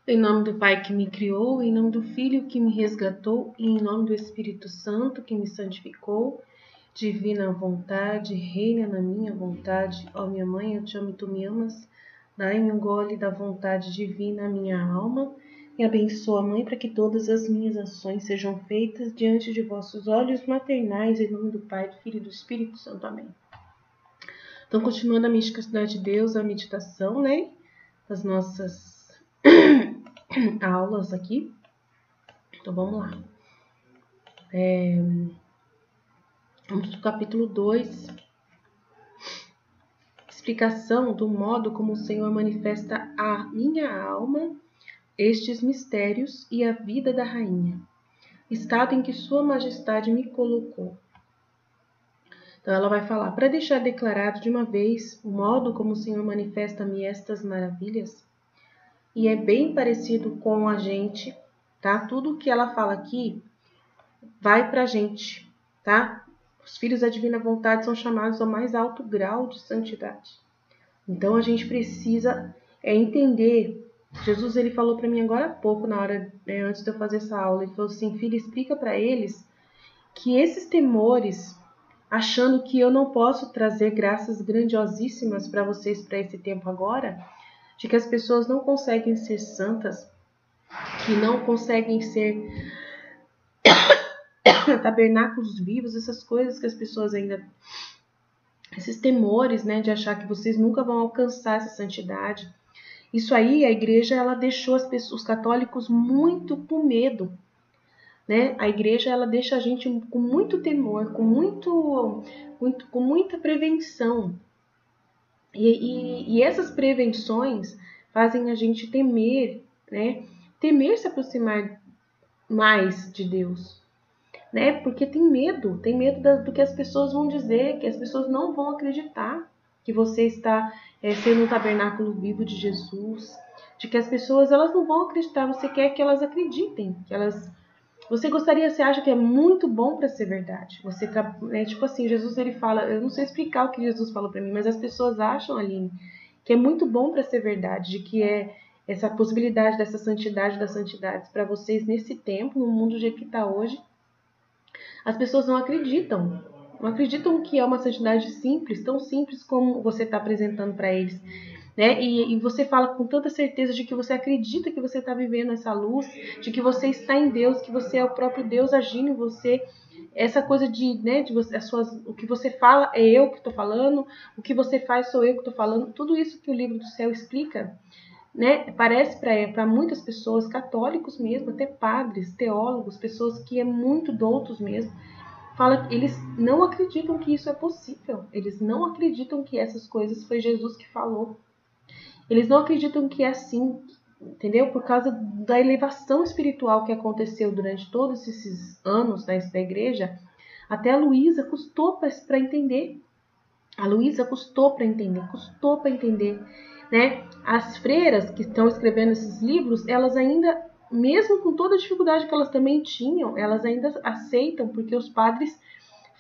Em nome do Pai que me criou, em nome do Filho que me resgatou, e em nome do Espírito Santo que me santificou, divina vontade, reina na minha vontade. Ó minha mãe, eu te amo e tu me amas. Dai-me um gole da vontade divina à minha alma, e abençoa, Mãe, para que todas as minhas ações sejam feitas diante de vossos olhos maternais, em nome do Pai, do Filho e do Espírito Santo. Amém. Então, continuando a misticidade de Deus, a meditação, né? As nossas aulas aqui. Então, vamos lá. Vamos para o capítulo 2. Explicação do modo como o Senhor manifesta à minha alma estes mistérios e a vida da rainha, estado em que Sua Majestade me colocou. Então, ela vai falar, para deixar declarado de uma vez o modo como o Senhor manifesta-me estas maravilhas, e é bem parecido com a gente, tá? Tudo que ela fala aqui vai pra gente, tá? Os filhos da divina vontade são chamados ao mais alto grau de santidade. Então, a gente precisa entender. Jesus, ele falou para mim agora há pouco, na hora, antes de eu fazer essa aula, ele falou assim, filha, explica para eles que esses temores, achando que eu não posso trazer graças grandiosíssimas para vocês para esse tempo agora, de que as pessoas não conseguem ser santas, que não conseguem ser tabernáculos vivos, essas coisas que as pessoas ainda... Esses temores, né, de achar que vocês nunca vão alcançar essa santidade. Isso aí, a igreja, ela deixou os católicos muito com medo, né? A igreja, ela deixa a gente com muito temor, com muita prevenção. E essas prevenções fazem a gente temer, né? Temer se aproximar mais de Deus, né? Porque tem medo do que as pessoas vão dizer, que as pessoas não vão acreditar que você está sendo um tabernáculo vivo de Jesus, de que as pessoas elas não vão acreditar. Você quer que elas acreditem, que elas... Você acha que é muito bom para ser verdade. Tipo assim, Jesus, ele fala, eu não sei explicar o que Jesus falou para mim, mas as pessoas acham, Aline, que é muito bom para ser verdade, de que é essa possibilidade dessa santidade das santidades para vocês nesse tempo, no mundo do jeito que está hoje. As pessoas não acreditam. Não acreditam que é uma santidade simples, tão simples como você está apresentando para eles. Né? E você fala com tanta certeza de que você acredita que você está vivendo essa luz, de que você está em Deus, que você é o próprio Deus agindo em você. Essa coisa de você, o que você fala é eu que estou falando, o que você faz sou eu que estou falando. Tudo isso que o livro do céu explica, né? Parece para muitas pessoas, católicos mesmo, até padres, teólogos, pessoas que é muito doutos mesmo, eles não acreditam que isso é possível. Eles não acreditam que essas coisas foi Jesus que falou. Eles não acreditam que é assim, entendeu? Por causa da elevação espiritual que aconteceu durante todos esses anos da igreja, até a Luísa custou para entender. A Luísa custou para entender, né? As freiras que estão escrevendo esses livros, elas ainda, mesmo com toda a dificuldade que elas também tinham, elas ainda aceitam, porque os padres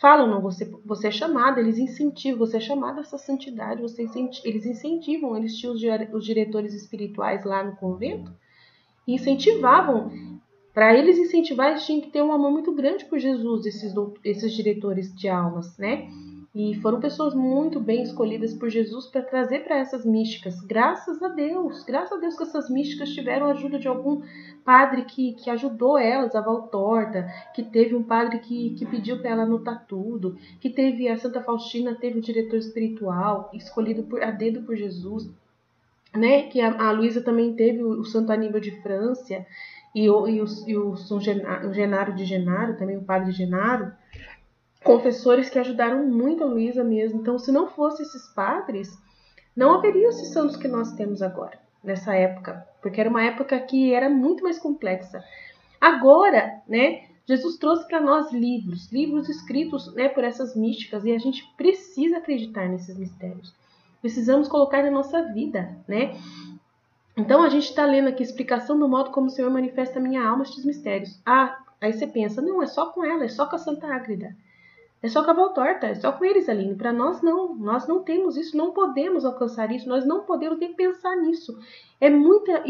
falam, não, você é chamada, eles incentivam, você é chamada a essa santidade, eles incentivam, eles tinham os diretores espirituais lá no convento, e incentivavam. Para eles incentivar, eles tinham que ter um amor muito grande por Jesus, esses diretores de almas, né? E foram pessoas muito bem escolhidas por Jesus para trazer para essas místicas. Graças a Deus que essas místicas tiveram a ajuda de algum padre que ajudou elas a Valtorta, que teve um padre que pediu para ela anotar tudo, que teve a Santa Faustina, teve o diretor espiritual, escolhido a dedo por Jesus, né? Que a Luísa também teve o Santo Aníbal de França e o São Genaro de Genaro, também o padre Genaro, confessores que ajudaram muito a Luísa mesmo. Então, se não fossem esses padres, não haveria esses santos que nós temos agora, nessa época, porque era uma época que era muito mais complexa. Agora, né, Jesus trouxe para nós livros escritos, né, por essas místicas, e a gente precisa acreditar nesses mistérios. Precisamos colocar na nossa vida, né? Então, a gente está lendo aqui a explicação do modo como o Senhor manifesta a minha alma estes mistérios. Aí você pensa, não, é só com ela, é só com a Santa Ágreda. É só cavalo torta, é só com eles, Aline. Para nós não temos isso, não podemos alcançar isso, nós não podemos nem pensar nisso. É muita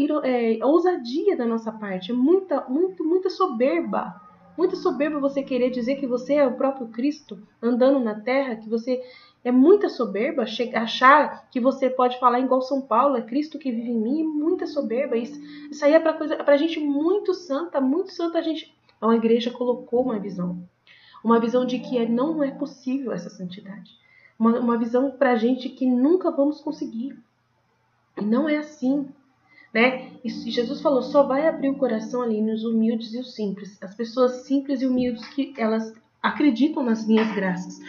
ousadia da nossa parte, é muita soberba. Muita soberba você querer dizer que você é o próprio Cristo andando na terra, que você é muita soberba achar que você pode falar igual São Paulo, é Cristo que vive em mim, é muita soberba. Isso aí é pra gente muito santa, a gente. A igreja colocou uma visão de que não é possível essa santidade. Uma visão pra gente que nunca vamos conseguir. E não é assim, né? E Jesus falou, só vai abrir o coração ali nos humildes e os simples. As pessoas simples e humildes que elas acreditam nas minhas graças.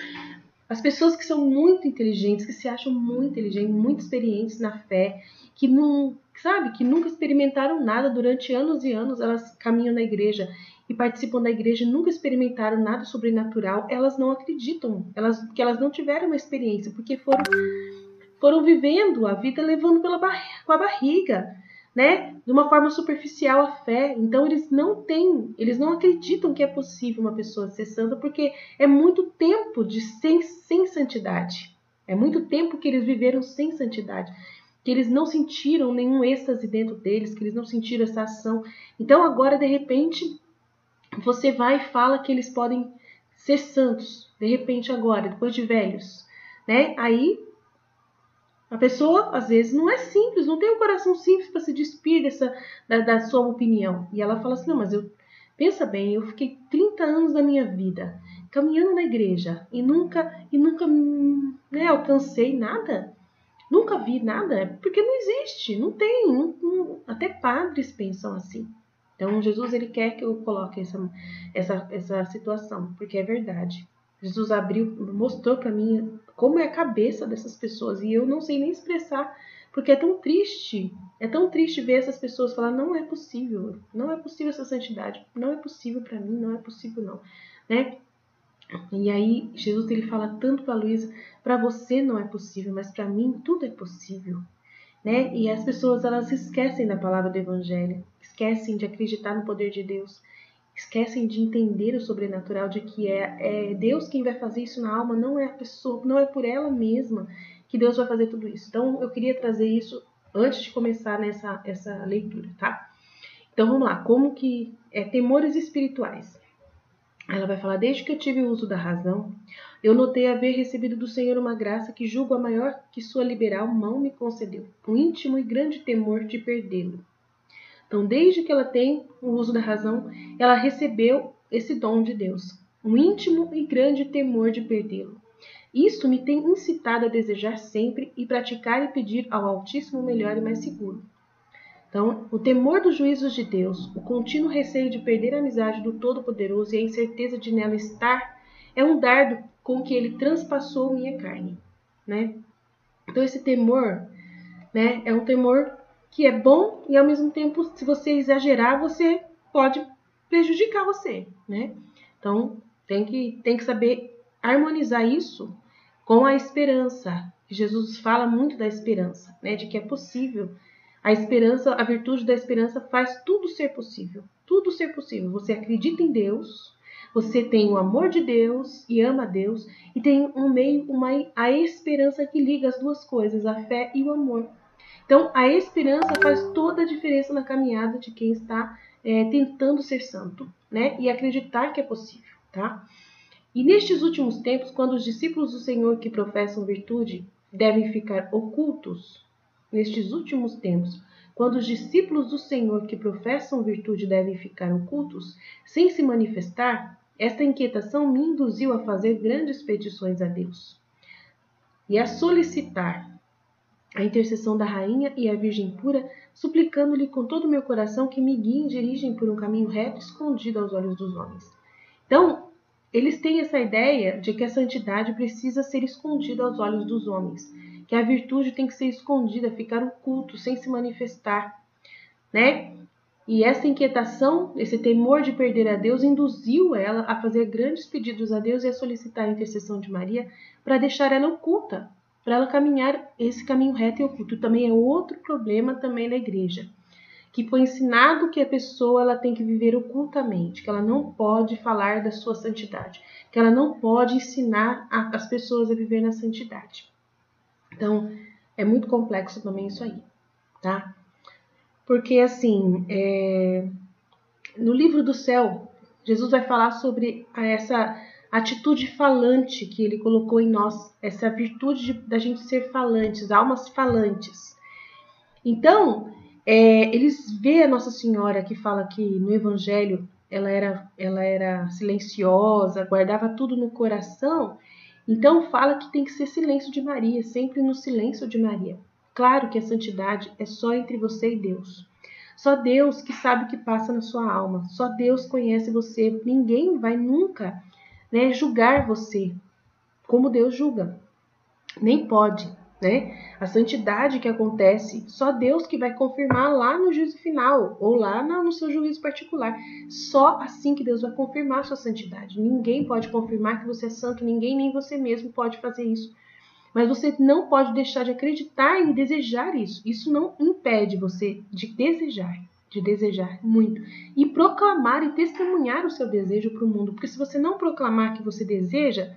As pessoas que são muito inteligentes, que se acham muito inteligentes, muito experientes na fé, que não, sabe, que nunca experimentaram nada durante anos e anos, elas caminham na igreja e participam da igreja, nunca experimentaram nada sobrenatural, elas não acreditam, que elas não tiveram uma experiência, porque foram vivendo a vida levando com a barriga, né? De uma forma superficial a fé. Então eles não acreditam que é possível uma pessoa ser santa, porque é muito tempo sem santidade. É muito tempo que eles viveram sem santidade, que eles não sentiram nenhum êxtase dentro deles, que eles não sentiram essa ação. Então agora, de repente, você vai e fala que eles podem ser santos, de repente agora, depois de velhos, né? Aí a pessoa, às vezes, não é simples, não tem um coração simples para se despir da sua opinião. E ela fala assim, não, mas pensa bem, eu fiquei 30 anos da minha vida caminhando na igreja e nunca né, alcancei nada. Nunca vi nada, porque não existe, não tem. Até padres pensam assim. Então, Jesus, ele quer que eu coloque essa situação, porque é verdade. Jesus mostrou para mim como é a cabeça dessas pessoas, e eu não sei nem expressar, porque é tão triste ver essas pessoas falar, não é possível essa santidade, não é possível para mim, não é possível não, né? E aí, Jesus, ele fala tanto para Luísa, para você não é possível, mas para mim tudo é possível, né? E as pessoas, elas esquecem da palavra do evangelho, esquecem de acreditar no poder de Deus, esquecem de entender o sobrenatural, de que é Deus quem vai fazer isso na alma, não é a pessoa, não é por ela mesma que Deus vai fazer tudo isso. Então, eu queria trazer isso antes de começar essa leitura, tá? Então, vamos lá. Como que temores espirituais? Ela vai falar, desde que eu tive o uso da razão, eu notei haver recebido do Senhor uma graça que julgo a maior que sua liberal mão me concedeu, um íntimo e grande temor de perdê-lo. Então, desde que ela tem o uso da razão, ela recebeu esse dom de Deus, um íntimo e grande temor de perdê-lo. Isso me tem incitado a desejar sempre e praticar e pedir ao Altíssimo o melhor e mais seguro. Então, o temor dos juízos de Deus, o contínuo receio de perder a amizade do Todo-Poderoso e a incerteza de nela estar, é um dardo com que ele transpassou minha carne, né? Então, esse temor, né, é um temor que é bom e, ao mesmo tempo, se você exagerar, você pode prejudicar você, né? Então, tem que saber harmonizar isso com a esperança. Jesus fala muito da esperança, né, de que é possível. A esperança, a virtude da esperança faz tudo ser possível. Tudo ser possível. Você acredita em Deus, você tem o amor de Deus e ama a Deus, e tem a esperança que liga as duas coisas, a fé e o amor. Então, a esperança faz toda a diferença na caminhada de quem está tentando ser santo, né? E acreditar que é possível, tá? E nestes últimos tempos, quando os discípulos do Senhor que professam virtude devem ficar ocultos, nestes últimos tempos, quando os discípulos do Senhor que professam virtude devem ficar ocultos, sem se manifestar, esta inquietação me induziu a fazer grandes petições a Deus e a solicitar a intercessão da Rainha e a Virgem pura, suplicando-lhe com todo o meu coração que me guiem e dirigem por um caminho reto escondido aos olhos dos homens. Então, eles têm essa ideia de que a santidade precisa ser escondida aos olhos dos homens, que a virtude tem que ser escondida, ficar oculto, sem se manifestar, né? E essa inquietação, esse temor de perder a Deus, induziu ela a fazer grandes pedidos a Deus e a solicitar a intercessão de Maria para deixar ela oculta, para ela caminhar esse caminho reto e oculto. Também é outro problema também da igreja, que foi ensinado que a pessoa ela tem que viver ocultamente, que ela não pode falar da sua santidade, que ela não pode ensinar as pessoas a viver na santidade. Então, é muito complexo também isso aí, tá? Porque, assim, no livro do céu, Jesus vai falar sobre essa atitude falante que ele colocou em nós, essa virtude da gente ser falantes, almas falantes. Então, eles vê a Nossa Senhora que fala que no Evangelho ela era silenciosa, guardava tudo no coração. Então, fala que tem que ser silêncio de Maria, sempre no silêncio de Maria. Claro que a santidade é só entre você e Deus. Só Deus que sabe o que passa na sua alma. Só Deus conhece você. Ninguém vai nunca, né, julgar você como Deus julga. Nem pode, né? A santidade que acontece, só Deus que vai confirmar lá no juízo final, ou lá no seu juízo particular. Só assim que Deus vai confirmar a sua santidade. Ninguém pode confirmar que você é santo, ninguém, nem você mesmo pode fazer isso. Mas você não pode deixar de acreditar e desejar isso. Isso não impede você de desejar muito. E proclamar e testemunhar o seu desejo para o mundo. Porque se você não proclamar que você deseja,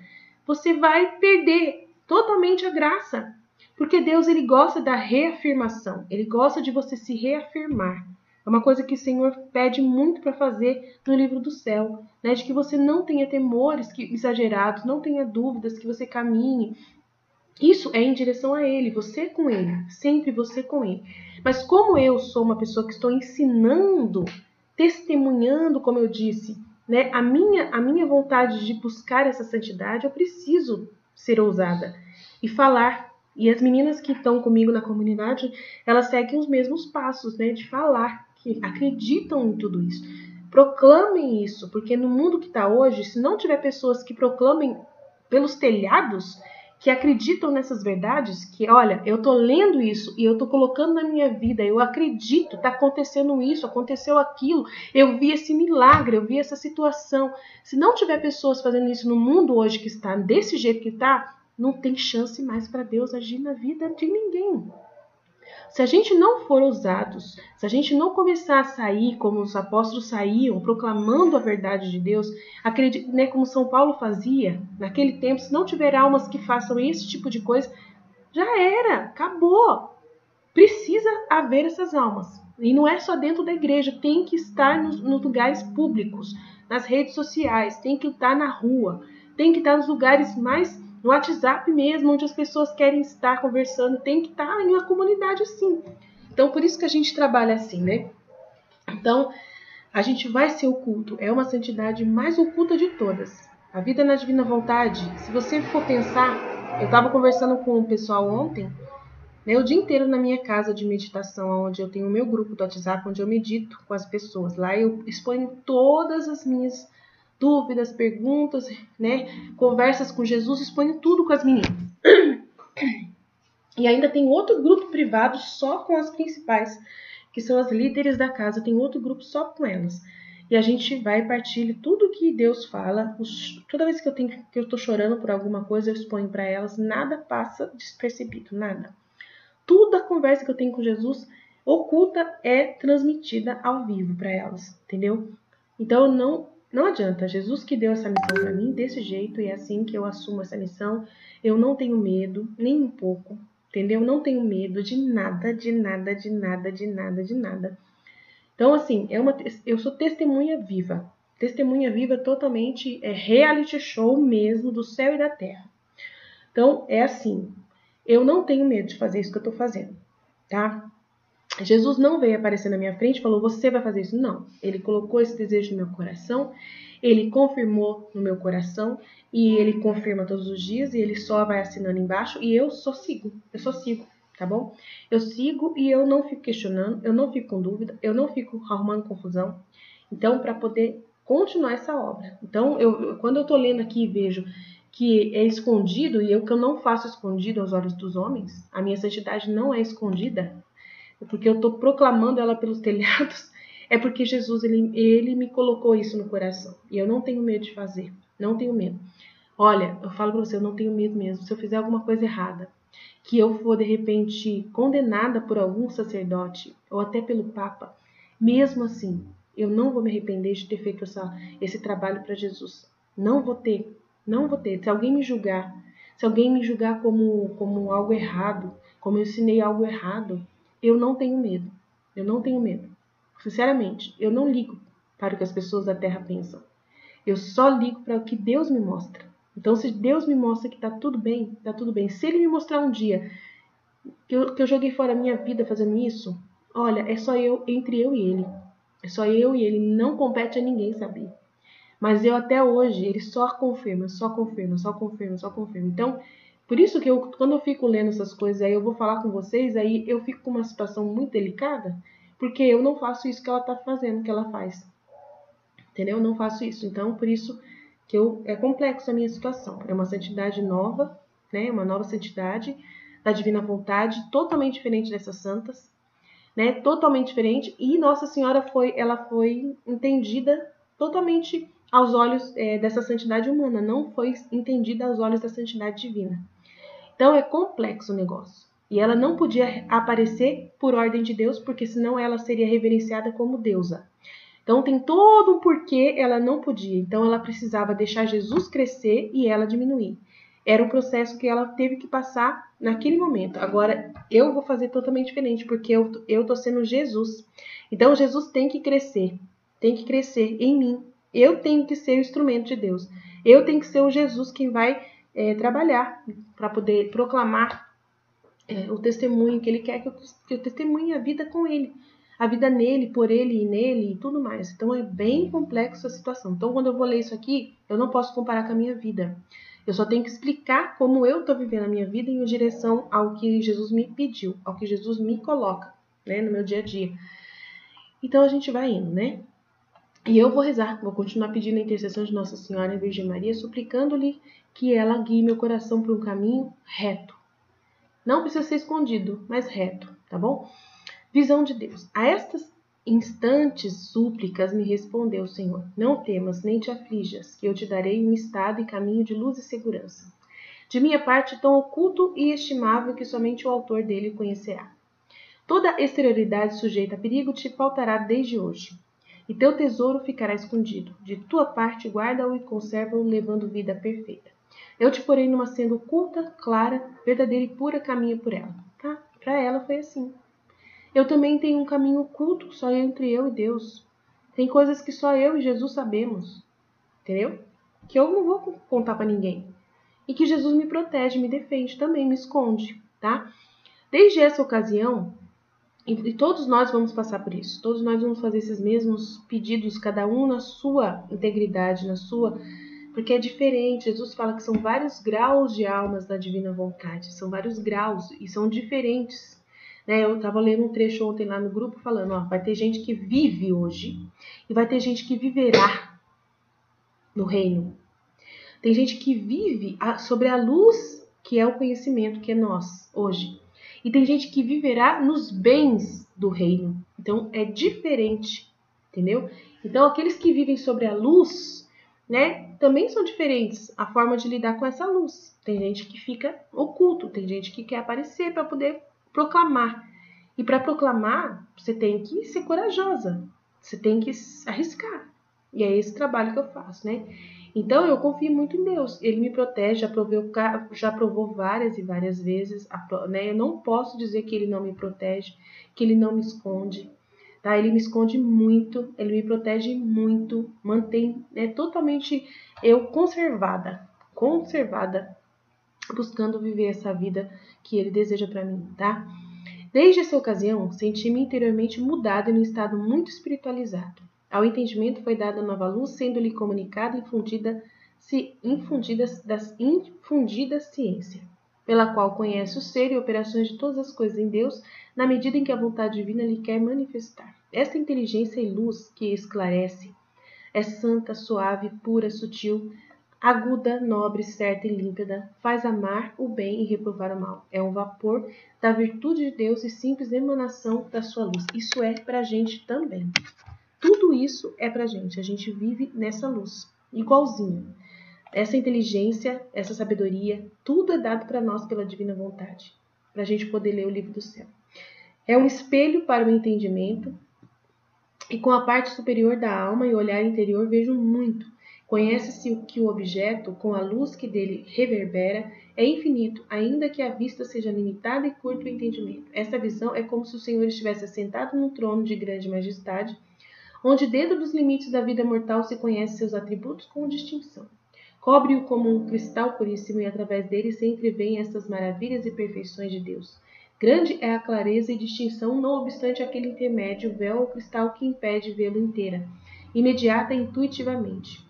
você vai perder totalmente a graça. Porque Deus, ele gosta da reafirmação. Ele gosta de você se reafirmar. É uma coisa que o Senhor pede muito para fazer no livro do céu. Né? De que você não tenha temores exagerados, não tenha dúvidas, que você caminhe. Isso é em direção a Ele, você com Ele, sempre você com Ele. Mas como eu sou uma pessoa que estou ensinando, testemunhando, como eu disse, né, a minha vontade de buscar essa santidade, eu preciso ser ousada e falar. E as meninas que estão comigo na comunidade, elas seguem os mesmos passos, né, de falar, que acreditam em tudo isso. Proclamem isso, porque no mundo que está hoje, se não tiver pessoas que proclamem pelos telhados, que acreditam nessas verdades, que olha, eu tô lendo isso e eu tô colocando na minha vida, eu acredito, tá acontecendo isso, aconteceu aquilo, eu vi esse milagre, eu vi essa situação. Se não tiver pessoas fazendo isso no mundo hoje que está desse jeito que está, não tem chance mais para Deus agir na vida de ninguém. Se a gente não for ousados, se a gente não começar a sair como os apóstolos saíam, proclamando a verdade de Deus, né, como São Paulo fazia naquele tempo, se não tiver almas que façam esse tipo de coisa, já era, acabou. Precisa haver essas almas. E não é só dentro da igreja, tem que estar nos lugares públicos, nas redes sociais, tem que estar na rua, tem que estar nos lugares mais, no WhatsApp mesmo, onde as pessoas querem estar conversando, tem que estar em uma comunidade assim. Então, por isso que a gente trabalha assim, né? Então, a gente vai ser oculto, é uma santidade mais oculta de todas. A vida na divina vontade, se você for pensar, eu estava conversando com o pessoal ontem, né, o dia inteiro na minha casa de meditação, onde eu tenho o meu grupo do WhatsApp, onde eu medito com as pessoas. Lá eu exponho todas as minhas dúvidas, perguntas, né, conversas com Jesus, exponho tudo com as meninas. E ainda tem outro grupo privado só com as principais, que são as líderes da casa. Tem outro grupo só com elas. E a gente vai e partilha tudo que Deus fala. Toda vez que eu tô chorando por alguma coisa, eu exponho para elas. Nada passa despercebido, nada. Toda a conversa que eu tenho com Jesus oculta é transmitida ao vivo para elas, entendeu? Então não adianta. Jesus que deu essa missão para mim desse jeito, e é assim que eu assumo essa missão. Eu não tenho medo, nem um pouco, entendeu? Não tenho medo de nada, de nada, de nada, de nada, de nada. Então, assim, eu sou testemunha viva. Testemunha viva totalmente, reality show mesmo do céu e da terra. Então, é assim, eu não tenho medo de fazer isso que eu estou fazendo, tá? Jesus não veio aparecer na minha frente e falou, você vai fazer isso. Não, ele colocou esse desejo no meu coração, ele confirmou no meu coração, e ele confirma todos os dias, e ele só vai assinando embaixo, e eu só sigo, tá bom? Eu sigo e eu não fico questionando, eu não fico com dúvida, eu não fico arrumando confusão. Então, para poder continuar essa obra. Então, quando eu tô lendo aqui e vejo que é escondido, e que eu não faço escondido aos olhos dos homens, a minha santidade não é escondida, porque eu estou proclamando ela pelos telhados, é porque Jesus ele me colocou isso no coração. E eu não tenho medo de fazer, não tenho medo. Olha, eu falo para você, eu não tenho medo mesmo. Se eu fizer alguma coisa errada, que eu for de repente condenada por algum sacerdote ou até pelo Papa, mesmo assim, eu não vou me arrepender de ter feito esse trabalho para Jesus. Não vou ter, não vou ter. Se alguém me julgar, como algo errado, como eu ensinei algo errado, eu não tenho medo. Eu não tenho medo. Sinceramente, eu não ligo para o que as pessoas da Terra pensam. Eu só ligo para o que Deus me mostra. Então, se Deus me mostra que está tudo bem, está tudo bem. Se Ele me mostrar um dia que eu joguei fora a minha vida fazendo isso, olha, é só eu, entre eu e Ele. É só eu e Ele, não compete a ninguém saber. Mas eu até hoje, Ele só confirma, só confirma, só confirma, só confirma. Então, por isso que quando eu fico lendo essas coisas, aí eu vou falar com vocês, aí eu fico com uma situação muito delicada, porque eu não faço isso que ela está fazendo, que ela faz. Entendeu? Eu não faço isso. Então, por isso que é complexo a minha situação. É uma santidade nova, né? Uma nova santidade da divina vontade, totalmente diferente dessas santas, né? Totalmente diferente. E Nossa Senhora ela foi entendida totalmente aos olhos dessa santidade humana, não foi entendida aos olhos da santidade divina. Então é complexo o negócio. E ela não podia aparecer por ordem de Deus, porque senão ela seria reverenciada como deusa. Então tem todo um porquê ela não podia. Então ela precisava deixar Jesus crescer e ela diminuir. Era um processo que ela teve que passar naquele momento. Agora eu vou fazer totalmente diferente, porque eu tô sendo Jesus. Então Jesus tem que crescer em mim. Eu tenho que ser o instrumento de Deus. Eu tenho que ser o Jesus quem vai trabalhar para poder proclamar o testemunho que Ele quer que eu testemunhe a vida com Ele. A vida nele, por ele e nele e tudo mais. Então é bem complexo a situação. Então quando eu vou ler isso aqui, eu não posso comparar com a minha vida. Eu só tenho que explicar como eu estou vivendo a minha vida em direção ao que Jesus me pediu, ao que Jesus me coloca, né, no meu dia a dia. Então a gente vai indo, né? E eu vou rezar, vou continuar pedindo a intercessão de Nossa Senhora e Virgem Maria, suplicando-lhe que ela guie meu coração por um caminho reto. Não precisa ser escondido, mas reto, tá bom? Visão de Deus. A estas instantes súplicas me respondeu o Senhor: não temas, nem te aflijas, que eu te darei um estado e caminho de luz e segurança. De minha parte, tão oculto e estimável que somente o autor dele conhecerá. Toda exterioridade sujeita a perigo te faltará desde hoje, e teu tesouro ficará escondido. De tua parte, guarda-o e conserva-o, levando vida perfeita. Eu te porei numa senda oculta, clara, verdadeira e pura, caminha por ela. Tá? Para ela foi assim. Eu também tenho um caminho oculto, só entre eu e Deus. Tem coisas que só eu e Jesus sabemos, entendeu? Que eu não vou contar para ninguém. E que Jesus me protege, me defende, também me esconde, tá? Desde essa ocasião, e todos nós vamos passar por isso, todos nós vamos fazer esses mesmos pedidos, cada um na sua integridade, porque é diferente. Jesus fala que são vários graus de almas da divina vontade, são vários graus e são diferentes. Eu estava lendo um trecho ontem lá no grupo falando, vai ter gente que vive hoje e vai ter gente que viverá no reino. Tem gente que vive sobre a luz que é o conhecimento, que é nós hoje. E tem gente que viverá nos bens do reino. Então é diferente, entendeu? Então aqueles que vivem sobre a luz, também são diferentes a forma de lidar com essa luz. Tem gente que fica oculto, tem gente que quer aparecer para poder proclamar. E para proclamar, você tem que ser corajosa, você tem que arriscar. E é esse trabalho que eu faço, né? Então eu confio muito em Deus. Ele me protege, já provou várias e várias vezes, né? Eu não posso dizer que ele não me protege, que ele não me esconde. Tá? Ele me esconde muito, ele me protege muito, mantém totalmente eu conservada, buscando viver essa vida que ele deseja para mim, tá? Desde essa ocasião, senti-me interiormente mudada em um estado muito espiritualizado. Ao entendimento foi dada nova luz, sendo-lhe comunicada infundida ciência, pela qual conhece o ser e operações de todas as coisas em Deus, na medida em que a vontade divina lhe quer manifestar. Esta inteligência e luz que esclarece é santa, suave, pura, sutil, aguda, nobre, certa e límpida, faz amar o bem e reprovar o mal. É um vapor da virtude de Deus e simples emanação da sua luz. Isso é pra gente também. Tudo isso é pra gente. A gente vive nessa luz, igualzinho. Essa inteligência, essa sabedoria, tudo é dado para nós pela divina vontade. para a gente poder ler o livro do céu. É um espelho para o entendimento, e com a parte superior da alma e o olhar interior vejo muito. Conhece-se que o objeto, com a luz que dele reverbera, é infinito, ainda que a vista seja limitada e curto o entendimento. Esta visão é como se o Senhor estivesse assentado num trono de grande majestade, onde dentro dos limites da vida mortal se conhece seus atributos com distinção. Cobre-o como um cristal puríssimo e através dele se entrevêem estas maravilhas e perfeições de Deus. Grande é a clareza e distinção, não obstante aquele intermédio véu ou cristal que impede vê-lo inteira, imediata e intuitivamente.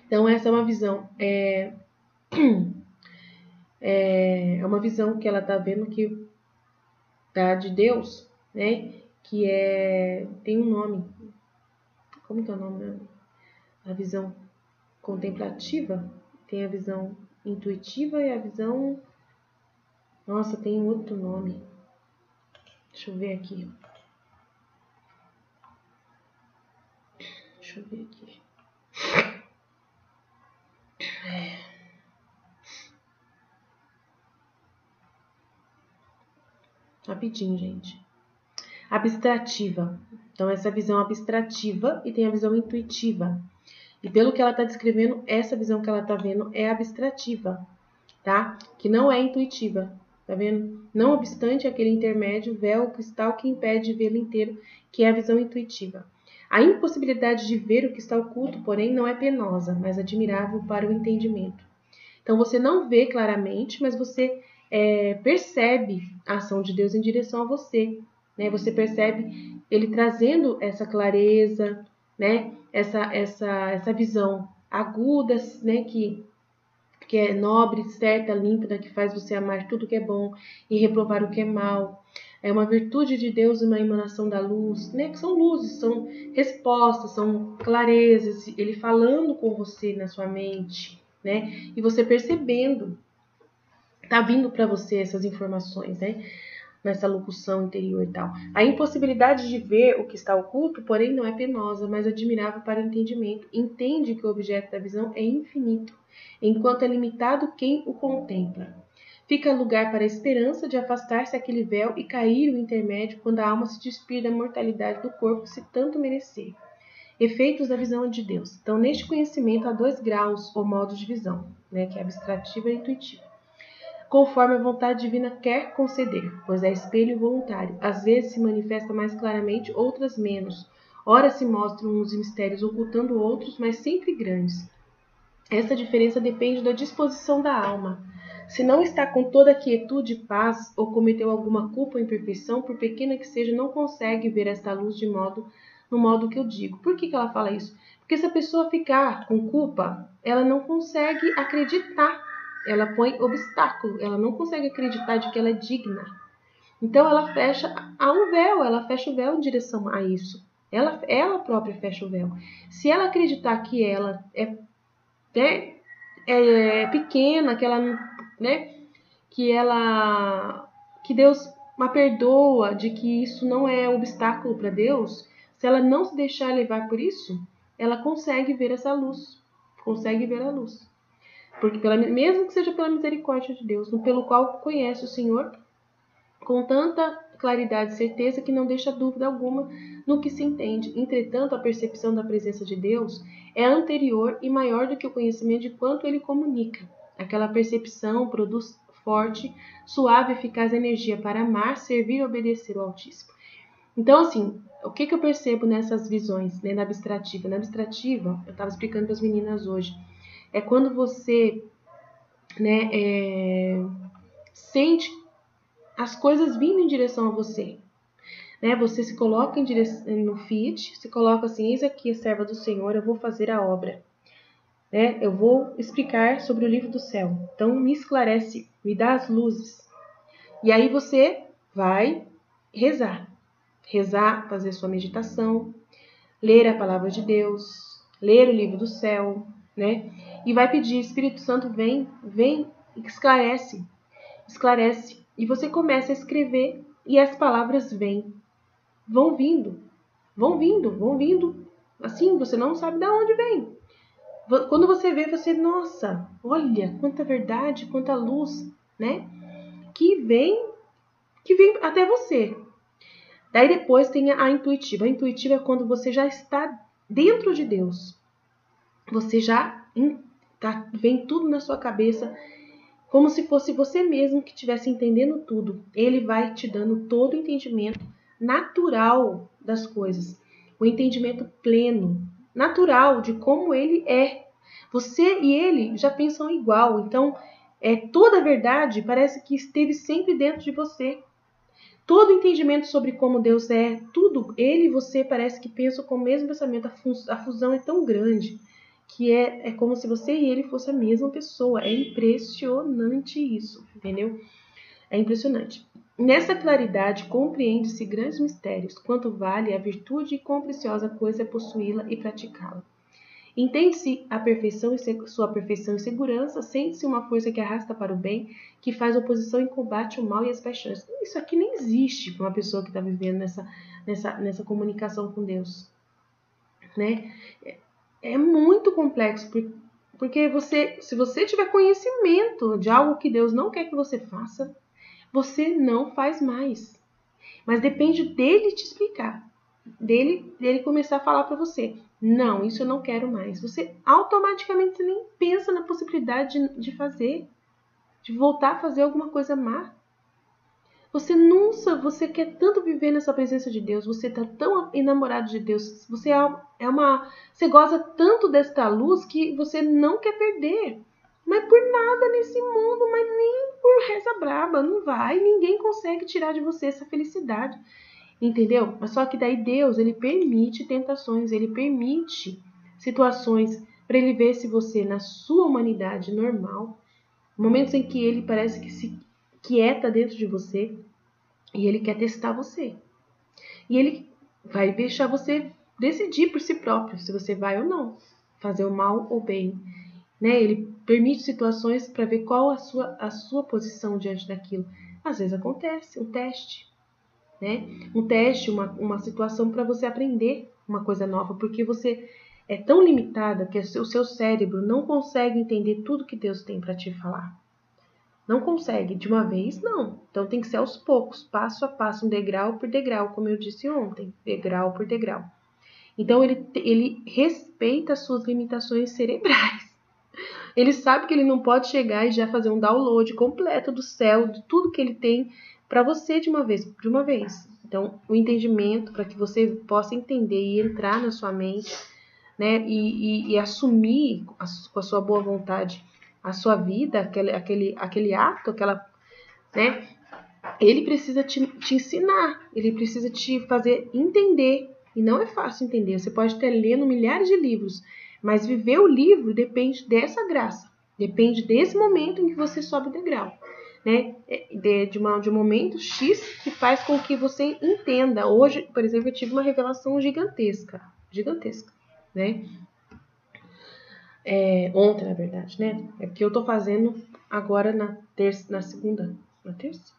Então essa é uma visão, é uma visão que ela está vendo que tá de Deus, né? Que tem um nome. Como que é o nome, né? A visão contemplativa, tem a visão intuitiva e a visão... Nossa, tem outro nome. Deixa eu ver aqui. Rapidinho, gente. Abstrativa. Então, essa visão abstrativa e tem a visão intuitiva. E pelo que ela está descrevendo, essa visão que ela está vendo é abstrativa, tá? Que não é intuitiva, tá vendo? Não obstante aquele intermédio, véu, cristal que impede de vê-lo inteiro, que é a visão intuitiva. A impossibilidade de ver o que está oculto, porém, não é penosa, mas admirável para o entendimento. Então, você não vê claramente, mas você percebe a ação de Deus em direção a você, né? Você percebe Ele trazendo essa clareza, né? Essa visão aguda, né? Que é nobre, certa, límpida, que faz você amar tudo que é bom e reprovar o que é mal. É uma virtude de Deus, uma emanação da luz, né? Que são luzes, são respostas, são clarezas, Ele falando com você na sua mente, né? E você percebendo, tá vindo para você essas informações, né? Nessa locução interior e tal. A impossibilidade de ver o que está oculto, porém, não é penosa, mas admirável para o entendimento. Entende que o objeto da visão é infinito, enquanto é limitado quem o contempla. Fica lugar para a esperança de afastar-se aquele véu e cair o intermédio quando a alma se despir da mortalidade do corpo, se tanto merecer. Efeitos da visão de Deus. Então, neste conhecimento há 2 graus ou modos de visão, né, que é abstrativa e intuitiva, conforme a vontade divina quer conceder, pois é espelho voluntário. Às vezes se manifesta mais claramente, outras menos. Ora se mostram uns mistérios ocultando outros, mas sempre grandes. Essa diferença depende da disposição da alma. Se não está com toda a quietude e paz, ou cometeu alguma culpa ou imperfeição, por pequena que seja, não consegue ver esta luz no modo que eu digo. Por que ela fala isso? Porque se a pessoa ficar com culpa, ela não consegue acreditar. Ela põe obstáculo, ela não consegue acreditar de que ela é digna. Então ela fecha um véu, ela fecha o véu em direção a isso. Ela própria fecha o véu. Se ela acreditar que ela é pequena, que ela, né, que Deus a perdoa, de que isso não é obstáculo para Deus, se ela não se deixar levar por isso, ela consegue ver essa luz, consegue ver a luz. Porque mesmo que seja pela misericórdia de Deus, pelo qual conhece o Senhor com tanta claridade e certeza que não deixa dúvida alguma no que se entende. Entretanto, a percepção da presença de Deus é anterior e maior do que o conhecimento de quanto ele comunica. Aquela percepção produz forte, suave e eficaz energia para amar, servir e obedecer ao Altíssimo. Então, assim, o que eu percebo nessas visões, né, na abstrativa? Na abstrativa, eu estava explicando para as meninas hoje, é quando você, né, sente as coisas vindo em direção a você. Né? Você se coloca no Fiat, se coloca assim, eis aqui a serva do Senhor, eu vou fazer a obra. Né? Eu vou explicar sobre o livro do céu. Então, me esclarece, me dá as luzes. E aí você vai rezar. Rezar, fazer sua meditação, ler a palavra de Deus, ler o livro do céu, né? E vai pedir, Espírito Santo, vem, esclarece. E você começa a escrever e as palavras vão vindo. Assim, você não sabe de onde vem. Quando você vê, nossa, olha, quanta verdade, quanta luz, né? que vem até você. Daí depois tem a intuitiva. A intuitiva é quando você já está dentro de Deus. Você já vem tudo na sua cabeça, como se fosse você mesmo que estivesse entendendo tudo. Ele vai te dando todo o entendimento natural das coisas. O entendimento pleno, natural de como ele é. Você e ele já pensam igual. Então, toda a verdade parece que esteve sempre dentro de você. Todo o entendimento sobre como Deus é, tudo, ele e você parece que pensam com o mesmo pensamento. A fusão é tão grande que é como se você e ele fossem a mesma pessoa. É impressionante isso, entendeu? É impressionante. Nessa claridade compreende-se grandes mistérios, quanto vale a virtude e quão preciosa coisa é possuí-la e praticá-la. Entende-se a perfeição e sua perfeição e segurança, sente-se uma força que arrasta para o bem, que faz oposição e combate o mal e as paixões. Isso aqui nem existe para uma pessoa que está vivendo nessa comunicação com Deus, né? É muito complexo, porque se você tiver conhecimento de algo que Deus não quer que você faça, você não faz mais. Mas depende dele te explicar, dele começar a falar para você. Não, isso eu não quero mais. Você automaticamente nem pensa na possibilidade de fazer, de voltar a fazer alguma coisa má. Você quer tanto viver nessa presença de Deus, você está tão enamorado de Deus, você goza tanto desta luz que você não quer perder. Mas por nada nesse mundo, mas nem por reza braba, não vai, ninguém consegue tirar de você essa felicidade. Entendeu? Mas só que daí Deus, ele permite tentações, ele permite situações para ele ver se você, na sua humanidade normal, momentos em que ele parece que se quieta dentro de você e ele quer testar você. E ele vai deixar você decidir por si próprio se você vai ou não fazer o mal ou bem. Né? Ele permite situações para ver qual a sua posição diante daquilo. Às vezes acontece um teste. Né? Um teste, uma situação para você aprender uma coisa nova, porque você é tão limitada que o seu cérebro não consegue entender tudo que Deus tem para te falar. Não consegue de uma vez, não. Então tem que ser aos poucos, passo a passo, um degrau por degrau, como eu disse ontem, degrau por degrau. Então ele respeita as suas limitações cerebrais. Ele sabe que ele não pode chegar e já fazer um download completo do céu, de tudo que ele tem para você de uma vez. Então, o entendimento para que você possa entender e entrar na sua mente, né, e assumir com a sua boa vontade a sua vida, aquele ato, né, ele precisa te ensinar, ele precisa te fazer entender. E não é fácil entender. Você pode estar lendo milhares de livros, mas viver o livro depende dessa graça. Depende desse momento em que você sobe o degrau. Né? De um momento X que faz com que você entenda. Hoje, por exemplo, eu tive uma revelação gigantesca. Né? Ontem, na verdade, né? É porque eu tô fazendo agora na segunda. Na terça?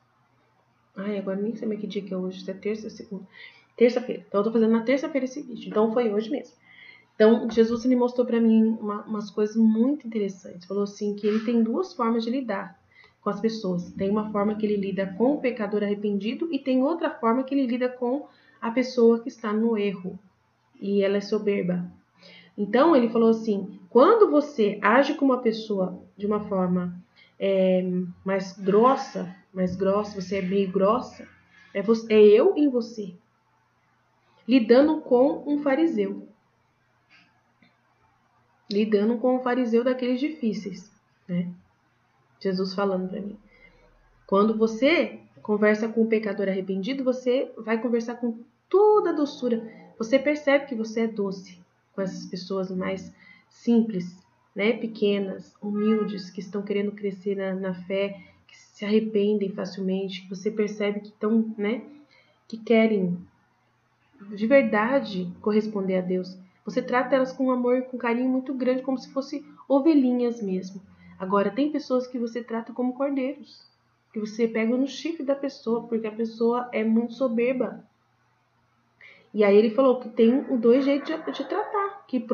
Ai, agora nem sei mais que dia que é hoje. Se é terça ou segunda. Terça-feira. Então eu tô fazendo na terça-feira esse vídeo. Então foi hoje mesmo. Então, Jesus ele mostrou para mim umas coisas muito interessantes. Falou assim que ele tem duas formas de lidar com as pessoas. Tem uma forma que ele lida com o pecador arrependido e tem outra forma que ele lida com a pessoa que está no erro e ela é soberba. Então, ele falou assim, quando você age com uma pessoa de uma forma mais grossa, você é meio grossa, é eu em você, lidando com um fariseu. Lidando com o fariseu daqueles difíceis, né? Jesus falando para mim. Quando você conversa com o pecador arrependido, você vai conversar com toda a doçura. Você percebe que você é doce com essas pessoas mais simples, né? Pequenas, humildes, que estão querendo crescer na fé, que se arrependem facilmente. Você percebe que estão, né? Que querem de verdade corresponder a Deus. Você trata elas com amor e com carinho muito grande, como se fossem ovelhinhas mesmo. Agora, tem pessoas que você trata como cordeiros, que você pega no chifre da pessoa, porque a pessoa é muito soberba. E aí ele falou que tem dois jeitos de tratar, que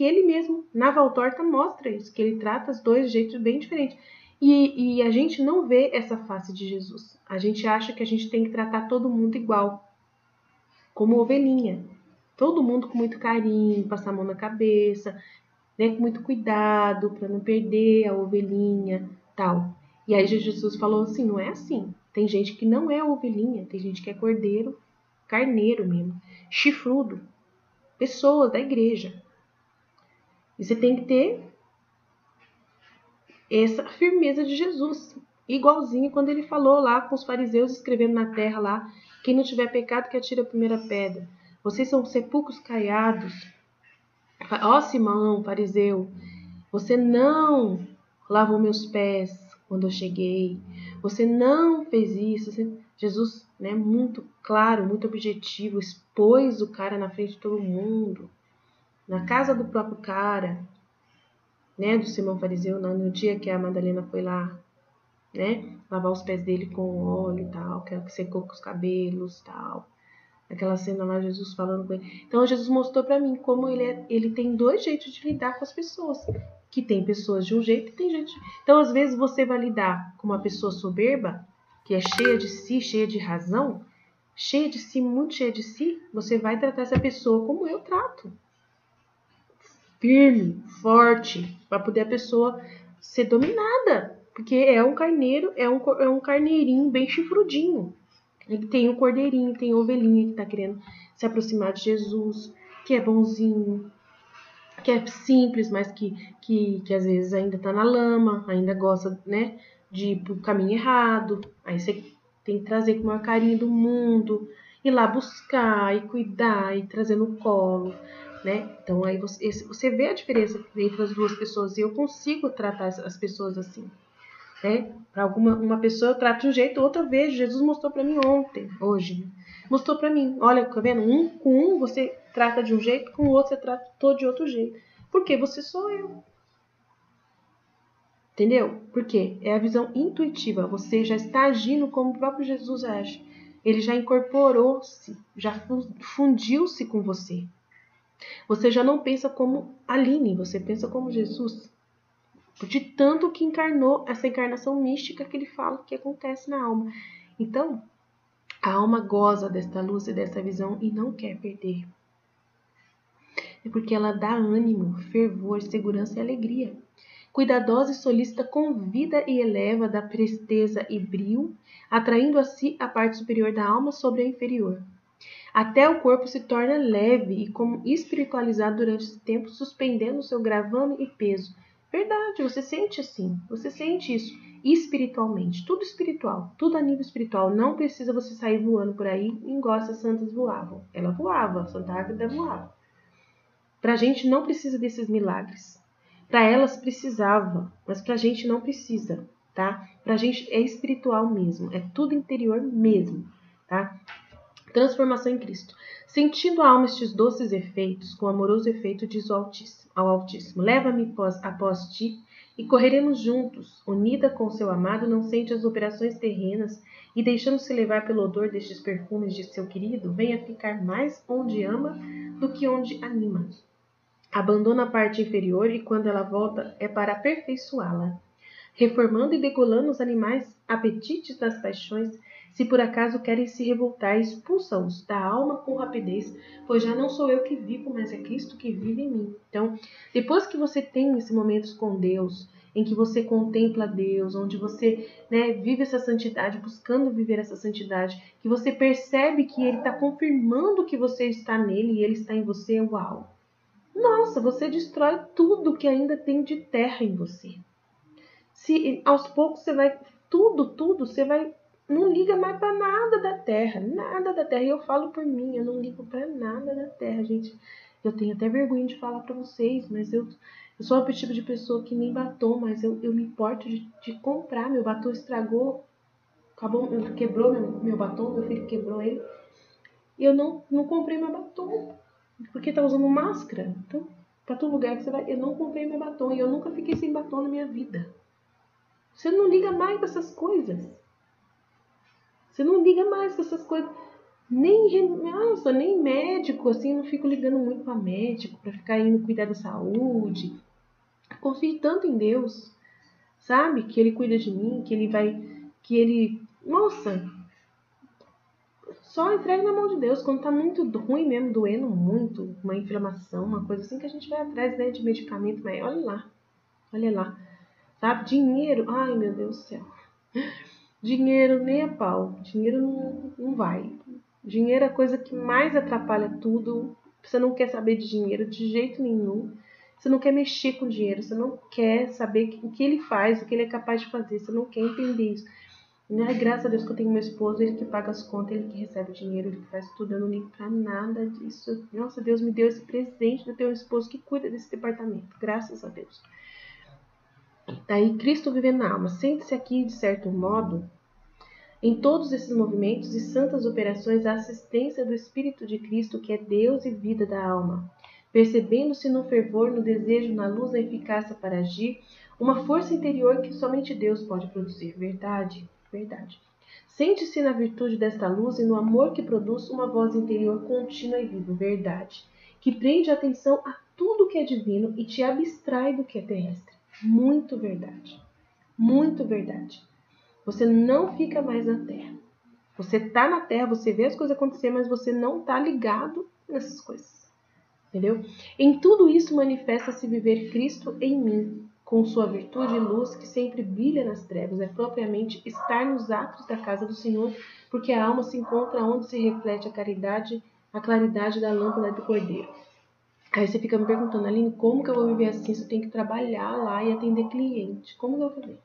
ele mesmo, na Valtorta, mostra isso, que ele trata os dois jeitos bem diferentes. E a gente não vê essa face de Jesus. A gente acha que a gente tem que tratar todo mundo igual, como ovelhinha. Todo mundo com muito carinho, passar a mão na cabeça, né, com muito cuidado para não perder a ovelhinha, tal. E aí Jesus falou assim, não é assim. Tem gente que não é ovelhinha, tem gente que é cordeiro, carneiro mesmo, chifrudo, pessoas da igreja. E você tem que ter essa firmeza de Jesus. Igualzinho quando ele falou lá com os fariseus escrevendo na terra lá, quem não tiver pecado que atire a primeira pedra. Vocês são sepulcros caiados. Ó Simão, fariseu, você não lavou meus pés quando eu cheguei. Você não fez isso. Jesus, né, muito claro, muito objetivo, expôs o cara na frente de todo mundo. Na casa do próprio cara, né, do Simão fariseu, no dia que a Madalena foi lá, né, lavar os pés dele com óleo e tal, que secou com os cabelos e tal. Aquela cena lá, Jesus falando com ele. Então, Jesus mostrou pra mim como ele tem dois jeitos de lidar com as pessoas. Que tem pessoas de um jeito e tem gente... Então, às vezes, você vai lidar com uma pessoa soberba, que é cheia de si, cheia de razão, cheia de si, muito cheia de si, você vai tratar essa pessoa como eu trato. Firme, forte, para poder a pessoa ser dominada. Porque é um carneiro, é um carneirinho bem chifrudinho. Ele tem o cordeirinho, tem a ovelhinha que está querendo se aproximar de Jesus, que é bonzinho, que é simples, mas que às vezes ainda está na lama, ainda gosta, né, de ir pro caminho errado. Aí você tem que trazer com o maior carinho do mundo, ir lá buscar, e cuidar, e trazer no colo, né? Então aí você vê a diferença entre as duas pessoas, e eu consigo tratar as pessoas assim. Né? Para uma pessoa eu trato de um jeito, outra eu vejo. Jesus mostrou para mim hoje. Mostrou para mim. Olha, tá vendo? Com um você trata de um jeito, com o outro você trata todo de outro jeito. Porque você sou eu. Entendeu? Porque é a visão intuitiva. Você já está agindo como o próprio Jesus age. Ele já incorporou-se, já fundiu-se com você. Você já não pensa como Aline, você pensa como Jesus. De tanto que encarnou essa encarnação mística que ele fala que acontece na alma. Então, a alma goza desta luz e dessa visão e não quer perder. É porque ela dá ânimo, fervor, segurança e alegria. Cuidadosa e solícita convida e eleva da presteza e brio, atraindo a si a parte superior da alma sobre a inferior. Até o corpo se torna leve e como espiritualizado durante esse tempo, suspendendo seu gravame e peso. Verdade, você sente assim, você sente isso espiritualmente, tudo espiritual, tudo a nível espiritual. Não precisa você sair voando por aí, igual essas santas voavam. Ela voava, Santa Águeda voava. Pra gente não precisa desses milagres. Para elas precisava, mas pra gente não precisa, tá? Pra gente é espiritual mesmo, é tudo interior mesmo, tá? Transformação em Cristo. Sentindo a alma estes doces efeitos, com amoroso efeito diz ao Altíssimo, leva-me após ti e correremos juntos. Unida com seu amado, não sente as operações terrenas e deixando-se levar pelo odor destes perfumes de seu querido, venha ficar mais onde ama do que onde anima. Abandona a parte inferior e quando ela volta é para aperfeiçoá-la. Reformando e degolando os animais apetites das paixões, se por acaso querem se revoltar, expulsa-os da alma com rapidez, pois já não sou eu que vivo, mas é Cristo que vive em mim. Então, depois que você tem esses momentos com Deus, em que você contempla Deus, onde você, né, vive essa santidade, buscando viver essa santidade, que você percebe que Ele está confirmando que você está nele e Ele está em você, uau! Nossa, você destrói tudo que ainda tem de terra em você. Se aos poucos você vai, tudo, você vai, não liga mais para nada da terra, nada da terra. E eu falo por mim, eu não ligo para nada da terra, gente. Eu tenho até vergonha de falar para vocês, mas eu sou o tipo de pessoa que nem batom, mas eu me importo de comprar. Meu batom estragou, acabou, quebrou meu batom, meu filho quebrou ele. E eu não comprei meu batom, porque tá usando máscara. Então, para todo lugar que você vai, eu não comprei meu batom e eu nunca fiquei sem batom na minha vida. Você não liga mais com essas coisas. Você não liga mais com essas coisas. Nem médico, assim, não fico ligando muito para médico, para ficar indo cuidar da saúde. Confio tanto em Deus, sabe? Que Ele cuida de mim, nossa, só entrega na mão de Deus. Quando tá muito ruim mesmo, doendo muito, uma inflamação, uma coisa assim, que a gente vai atrás, né, de medicamento, mas olha lá, sabe? Dinheiro, ai meu Deus do céu. Dinheiro nem a pau, dinheiro não vai. Dinheiro é a coisa que mais atrapalha tudo. Você não quer saber de dinheiro de jeito nenhum. Você não quer mexer com dinheiro, você não quer saber o que ele faz, o que ele é capaz de fazer, você não quer entender isso. Graças a Deus que eu tenho meu esposo, ele que paga as contas, ele que recebe o dinheiro, ele que faz tudo, eu não ligo pra nada disso. Nossa, Deus me deu esse presente de ter um esposo que cuida desse departamento, graças a Deus. Daí, Cristo vivendo na alma, sente-se aqui, de certo modo, em todos esses movimentos e santas operações, a assistência do Espírito de Cristo, que é Deus e vida da alma, percebendo-se no fervor, no desejo, na luz, na eficácia para agir, uma força interior que somente Deus pode produzir. Verdade. Sente-se na virtude desta luz e no amor que produz uma voz interior contínua e viva. Verdade. Que prende a atenção a tudo que é divino e te abstrai do que é terrestre. Muito verdade. Muito verdade. Você não fica mais na Terra. Você está na Terra, você vê as coisas acontecer, mas você não está ligado nessas coisas. Entendeu? Em tudo isso manifesta-se viver Cristo em mim, com sua virtude e luz que sempre brilha nas trevas. É propriamente estar nos atos da casa do Senhor, porque a alma se encontra onde se reflete a claridade da lâmpada do Cordeiro. Aí você fica me perguntando, Aline, como que eu vou viver assim se eu tenho que trabalhar lá e atender cliente? Como que eu vou fazer?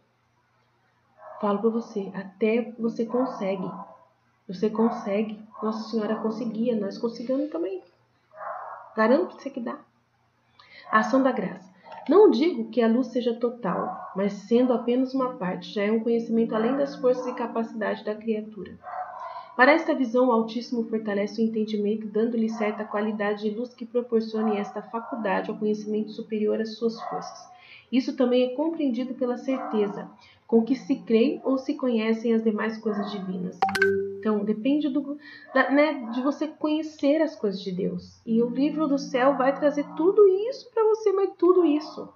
Falo pra você, até você consegue. Você consegue. Nossa Senhora conseguia, nós conseguimos também. Garanto pra você que dá. A ação da graça. Não digo que a luz seja total, mas sendo apenas uma parte, já é um conhecimento além das forças e capacidade da criatura. Para esta visão, o Altíssimo fortalece o entendimento, dando-lhe certa qualidade de luz que proporcione esta faculdade ao conhecimento superior às suas forças. Isso também é compreendido pela certeza com que se creem ou se conhecem as demais coisas divinas. Então, depende de você conhecer as coisas de Deus. E o livro do céu vai trazer tudo isso para você, mas tudo isso.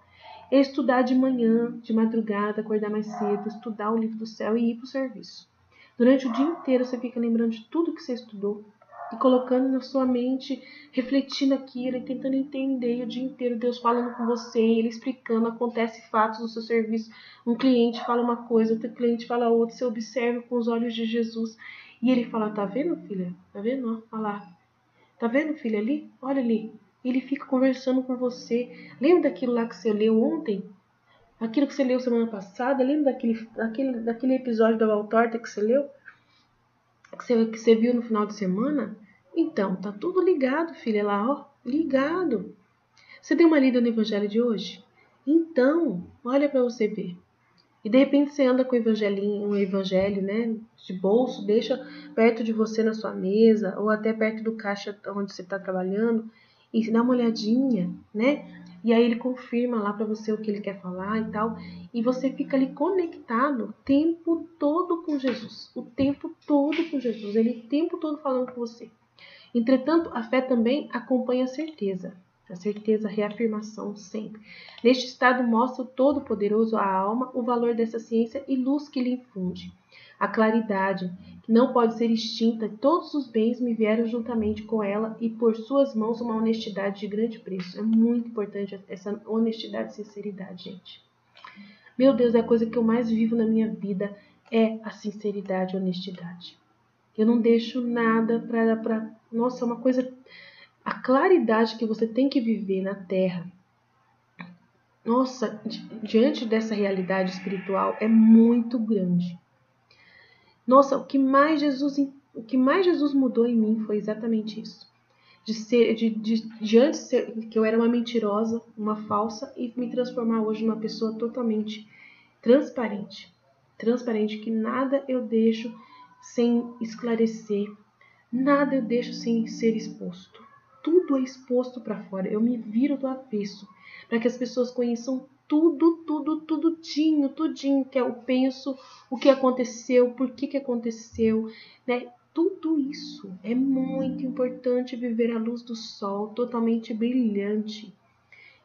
É estudar de manhã, de madrugada, acordar mais cedo, estudar o livro do céu e ir para o serviço. Durante o dia inteiro você fica lembrando de tudo que você estudou e colocando na sua mente, refletindo aquilo e tentando entender. E o dia inteiro Deus falando com você, Ele explicando, acontece fatos no seu serviço. Um cliente fala uma coisa, outro cliente fala outra, você observa com os olhos de Jesus. E Ele fala, tá vendo, filha? Tá vendo? Olha lá. Tá vendo, filha, ali? Olha ali. Ele fica conversando com você. Lembra daquilo lá que você leu ontem? Aquilo que você leu semana passada? Lembra daquele episódio da Valtorta que você leu? Que você viu no final de semana? Então, tá tudo ligado, filha, lá, ó. Ligado. Você deu uma lida no evangelho de hoje? Então, olha para você ver. E de repente você anda com um evangelho, né, de bolso, deixa perto de você na sua mesa, ou até perto do caixa onde você está trabalhando, e dá uma olhadinha, né? E aí ele confirma lá para você o que ele quer falar e tal. E você fica ali conectado o tempo todo com Jesus. O tempo todo com Jesus. Ele o tempo todo falando com você. Entretanto, a fé também acompanha a certeza. A certeza, a reafirmação sempre. Neste estado mostra o Todo-Poderoso à alma o valor dessa ciência e luz que lhe infunde. A claridade, que não pode ser extinta, todos os bens me vieram juntamente com ela e por suas mãos uma honestidade de grande preço. É muito importante essa honestidade e sinceridade, gente. Meu Deus, é a coisa que eu mais vivo na minha vida, é a sinceridade e a honestidade. Eu não deixo nada para... Nossa, é uma coisa... A claridade que você tem que viver na Terra, nossa, diante dessa realidade espiritual é muito grande. Nossa, o que mais Jesus mudou em mim foi exatamente isso. De antes ser, que eu era uma mentirosa, uma falsa, e me transformar hoje numa pessoa totalmente transparente. Transparente, que nada eu deixo sem esclarecer, nada eu deixo sem ser exposto. Tudo é exposto para fora. Eu me viro do avesso para que as pessoas conheçam tudinho que eu penso, o que aconteceu, por que aconteceu, né? Tudo isso é muito importante, viver à luz do sol, totalmente brilhante.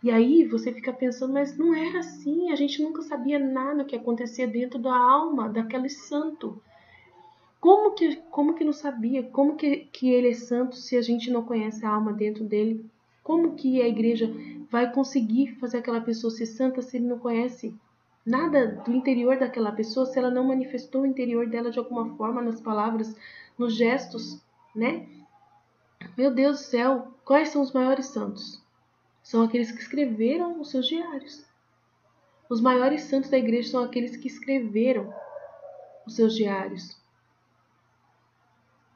E aí você fica pensando, mas não era assim, a gente nunca sabia nada do que acontecia dentro da alma daquele santo. Como que não sabia? Como que ele é santo se a gente não conhece a alma dentro dele? Como que a igreja vai conseguir fazer aquela pessoa ser santa se ele não conhece nada do interior daquela pessoa, se ela não manifestou o interior dela de alguma forma, nas palavras, nos gestos, né? Meu Deus do céu, quais são os maiores santos? São aqueles que escreveram os seus diários. Os maiores santos da igreja são aqueles que escreveram os seus diários,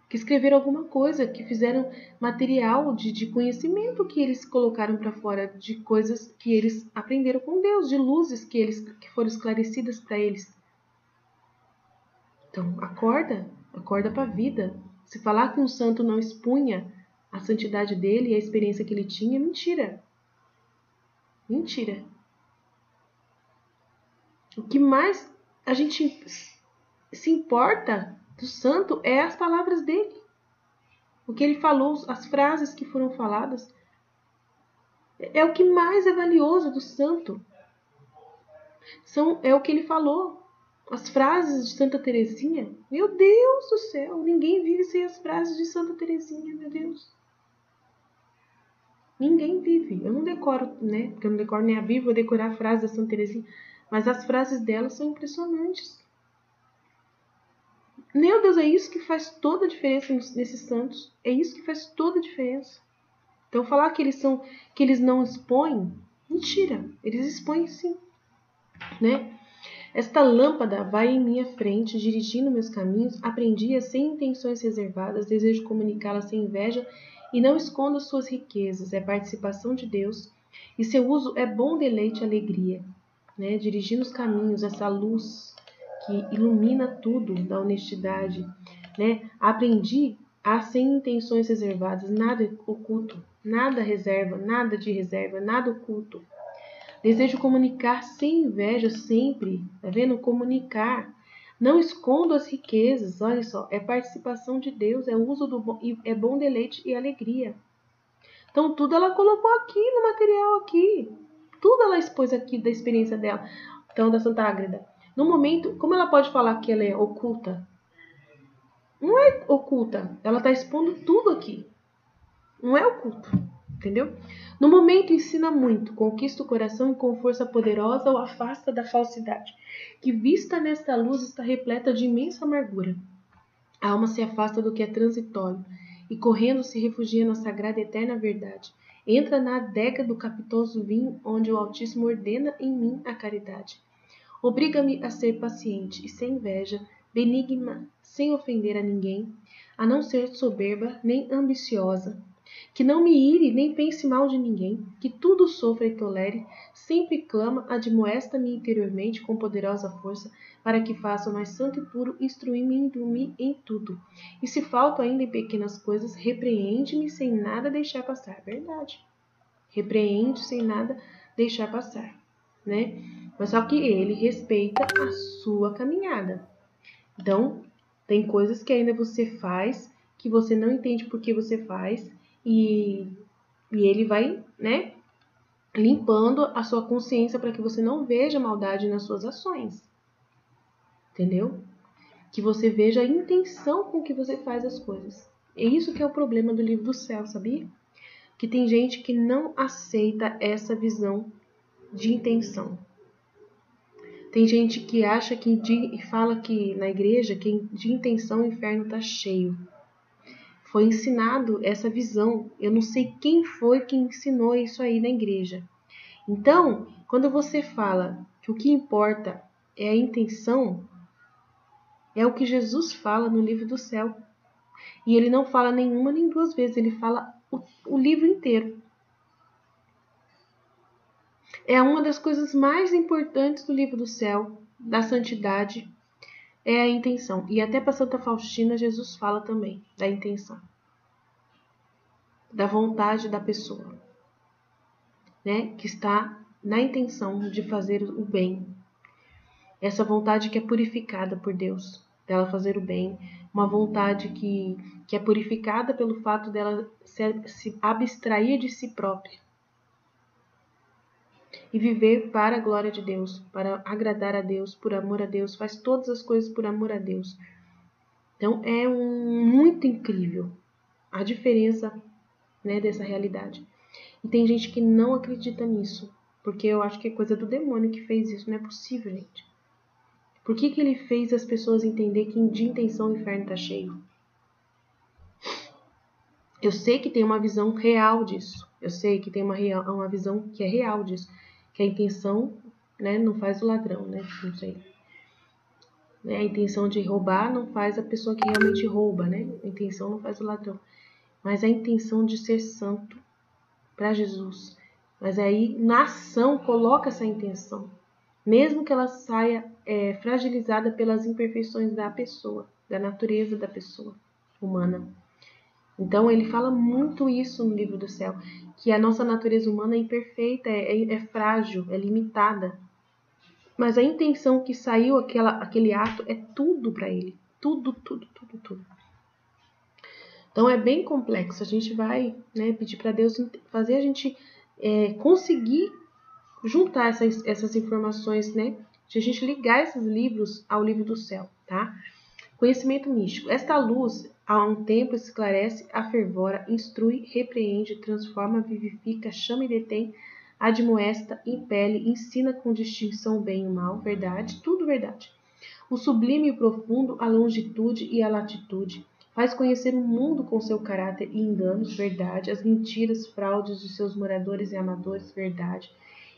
que escreveram alguma coisa, que fizeram material de conhecimento que eles colocaram para fora, de coisas que eles aprenderam com Deus, de luzes que foram esclarecidas para eles. Então, acorda para a vida. Se falar que um santo não expunha a santidade dele e a experiência que ele tinha, é mentira. Mentira. O que mais a gente se importa do santo é as palavras dele. O que ele falou, as frases que foram faladas. É o que mais é valioso do santo. É o que ele falou. As frases de Santa Teresinha. Meu Deus do céu, ninguém vive sem as frases de Santa Teresinha, meu Deus. Ninguém vive. Eu não decoro, né? Porque eu não decoro nem a Bíblia, vou decorar a frase da Santa Teresinha. Mas as frases dela são impressionantes. Meu Deus, é isso que faz toda a diferença nesses santos. É isso que faz toda a diferença. Então, falar que eles não expõem, mentira. Eles expõem sim, né? Esta lâmpada vai em minha frente, dirigindo meus caminhos. Aprendi-a sem intenções reservadas, desejo comunicá-la sem inveja e não escondo suas riquezas. É participação de Deus e seu uso é bom deleite e alegria, né? Dirigindo os caminhos, essa luz que ilumina tudo da honestidade, né? Aprendi a sem intenções reservadas, nada oculto, nada reserva, nada de reserva, nada oculto. Desejo comunicar sem inveja sempre, tá vendo? Comunicar. Não escondo as riquezas, olha só, é participação de Deus, é uso é bom deleite e alegria. Então tudo ela colocou aqui no material aqui. Tudo ela expôs aqui da experiência dela. Então, da Santa Ágreda. No momento, como ela pode falar que ela é oculta? Não é oculta, ela está expondo tudo aqui. Não é oculto, entendeu? No momento ensina muito, conquista o coração e com força poderosa o afasta da falsidade, que vista nesta luz está repleta de imensa amargura. A alma se afasta do que é transitório e correndo se refugia na sagrada e eterna verdade. Entra na adega do capitoso vinho, onde o Altíssimo ordena em mim a caridade. Obriga-me a ser paciente e sem inveja, benigna, sem ofender a ninguém, a não ser soberba nem ambiciosa, que não me ire nem pense mal de ninguém, que tudo sofra e tolere, sempre clama, admoesta-me interiormente com poderosa força, para que faça o mais santo e puro, instruindo-me em tudo. E se falto ainda em pequenas coisas, repreende-me sem nada deixar passar. Verdade. Repreende sem nada deixar passar, né? Mas só que ele respeita a sua caminhada. Então, tem coisas que ainda você faz, que você não entende por que você faz, e ele vai, né, limpando a sua consciência para que você não veja maldade nas suas ações. Entendeu? Que você veja a intenção com que você faz as coisas. É isso que é o problema do livro do céu, sabia? Que tem gente que não aceita essa visão de intenção. Tem gente que acha que fala que na igreja que de intenção o inferno está cheio. Foi ensinado essa visão. Eu não sei quem foi que ensinou isso aí na igreja. Então, quando você fala que o que importa é a intenção, é o que Jesus fala no livro do céu. E ele não fala nenhuma nem duas vezes, ele fala o livro inteiro. É uma das coisas mais importantes do livro do céu, da santidade, é a intenção. E até para Santa Faustina, Jesus fala também da intenção, da vontade da pessoa, né? Que está na intenção de fazer o bem. Essa vontade que é purificada por Deus, dela fazer o bem. Uma vontade que é purificada pelo fato dela se abstrair de si própria. e viver para a glória de Deus, para agradar a Deus, por amor a Deus, faz todas as coisas por amor a Deus. Então é muito incrível a diferença, né, dessa realidade. E tem gente que não acredita nisso, porque eu acho que é coisa do demônio que fez isso, não é possível, gente. Por que ele fez as pessoas entender que de intenção o inferno está cheio? Eu sei que tem uma visão real disso. Eu sei que tem uma visão que é real disso. Que a intenção, né, não faz o ladrão, né? Não sei. A intenção de roubar não faz a pessoa que realmente rouba, né? A intenção não faz o ladrão. Mas a intenção de ser santo para Jesus. Mas aí, na ação, coloca essa intenção. Mesmo que ela saia fragilizada pelas imperfeições da pessoa, da natureza da pessoa humana. Então, ele fala muito isso no livro do céu, que a nossa natureza humana é imperfeita, é frágil, é limitada. Mas a intenção que saiu aquele ato é tudo para ele. Tudo, tudo, tudo, tudo. Então, é bem complexo. A gente vai, né, pedir para Deus fazer a gente conseguir juntar essas informações, né? De a gente ligar esses livros ao livro do céu, tá? Conhecimento místico. Esta luz, há um tempo, esclarece, afervora, instrui, repreende, transforma, vivifica, chama e detém, admoesta, impele, ensina com distinção o bem e o mal, verdade, tudo verdade. O sublime e o profundo, a longitude e a latitude. Faz conhecer o mundo com seu caráter e enganos, verdade, as mentiras, fraudes de seus moradores e amadores, verdade.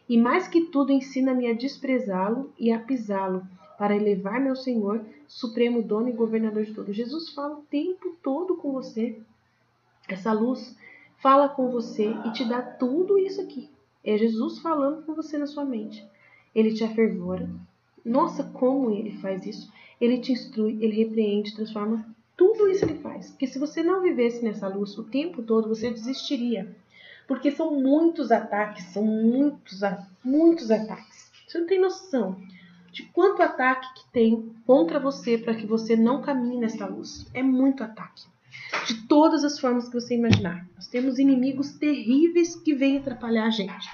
E mais que tudo, ensina-me a desprezá-lo e a pisá-lo, para elevar-me ao Senhor, supremo dono e governador de tudo. Jesus fala o tempo todo com você. Essa luz fala com você e te dá tudo isso aqui. É Jesus falando com você na sua mente. Ele te afervora. Nossa, como ele faz isso. Ele te instrui, ele repreende, transforma. Tudo isso ele faz. Porque se você não vivesse nessa luz o tempo todo, você desistiria. Porque são muitos ataques, são muitos ataques. Você não tem noção de quanto ataque que tem contra você para que você não caminhe nessa luz. É muito ataque. De todas as formas que você imaginar. Nós temos inimigos terríveis que vêm atrapalhar a gente.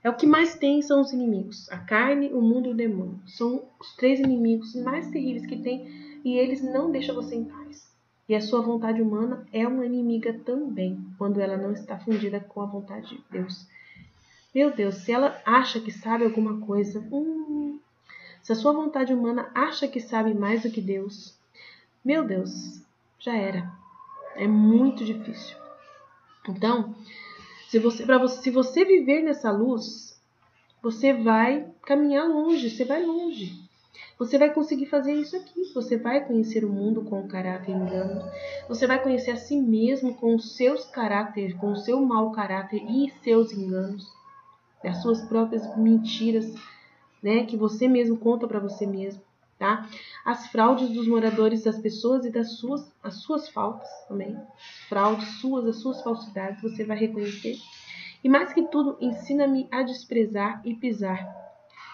É o que mais tem, são os inimigos. A carne, o mundo e o demônio. São os 3 inimigos mais terríveis que tem e eles não deixam você em paz. E a sua vontade humana é uma inimiga também, quando ela não está fundida com a vontade de Deus. Meu Deus, se ela acha que sabe alguma coisa, se a sua vontade humana acha que sabe mais do que Deus, meu Deus, já era. É muito difícil. Então, se você viver nessa luz, você vai caminhar longe, você vai longe. Você vai conseguir fazer isso aqui. Você vai conhecer o mundo com o caráter engano. Você vai conhecer a si mesmo com os seus caráteres, com o seu mau caráter e seus enganos. As suas próprias mentiras, né, que você mesmo conta para você mesmo, tá? As fraudes dos moradores das pessoas e as suas faltas também. Fraudes suas, as suas falsidades, você vai reconhecer. E mais que tudo, ensina-me a desprezar e pisar,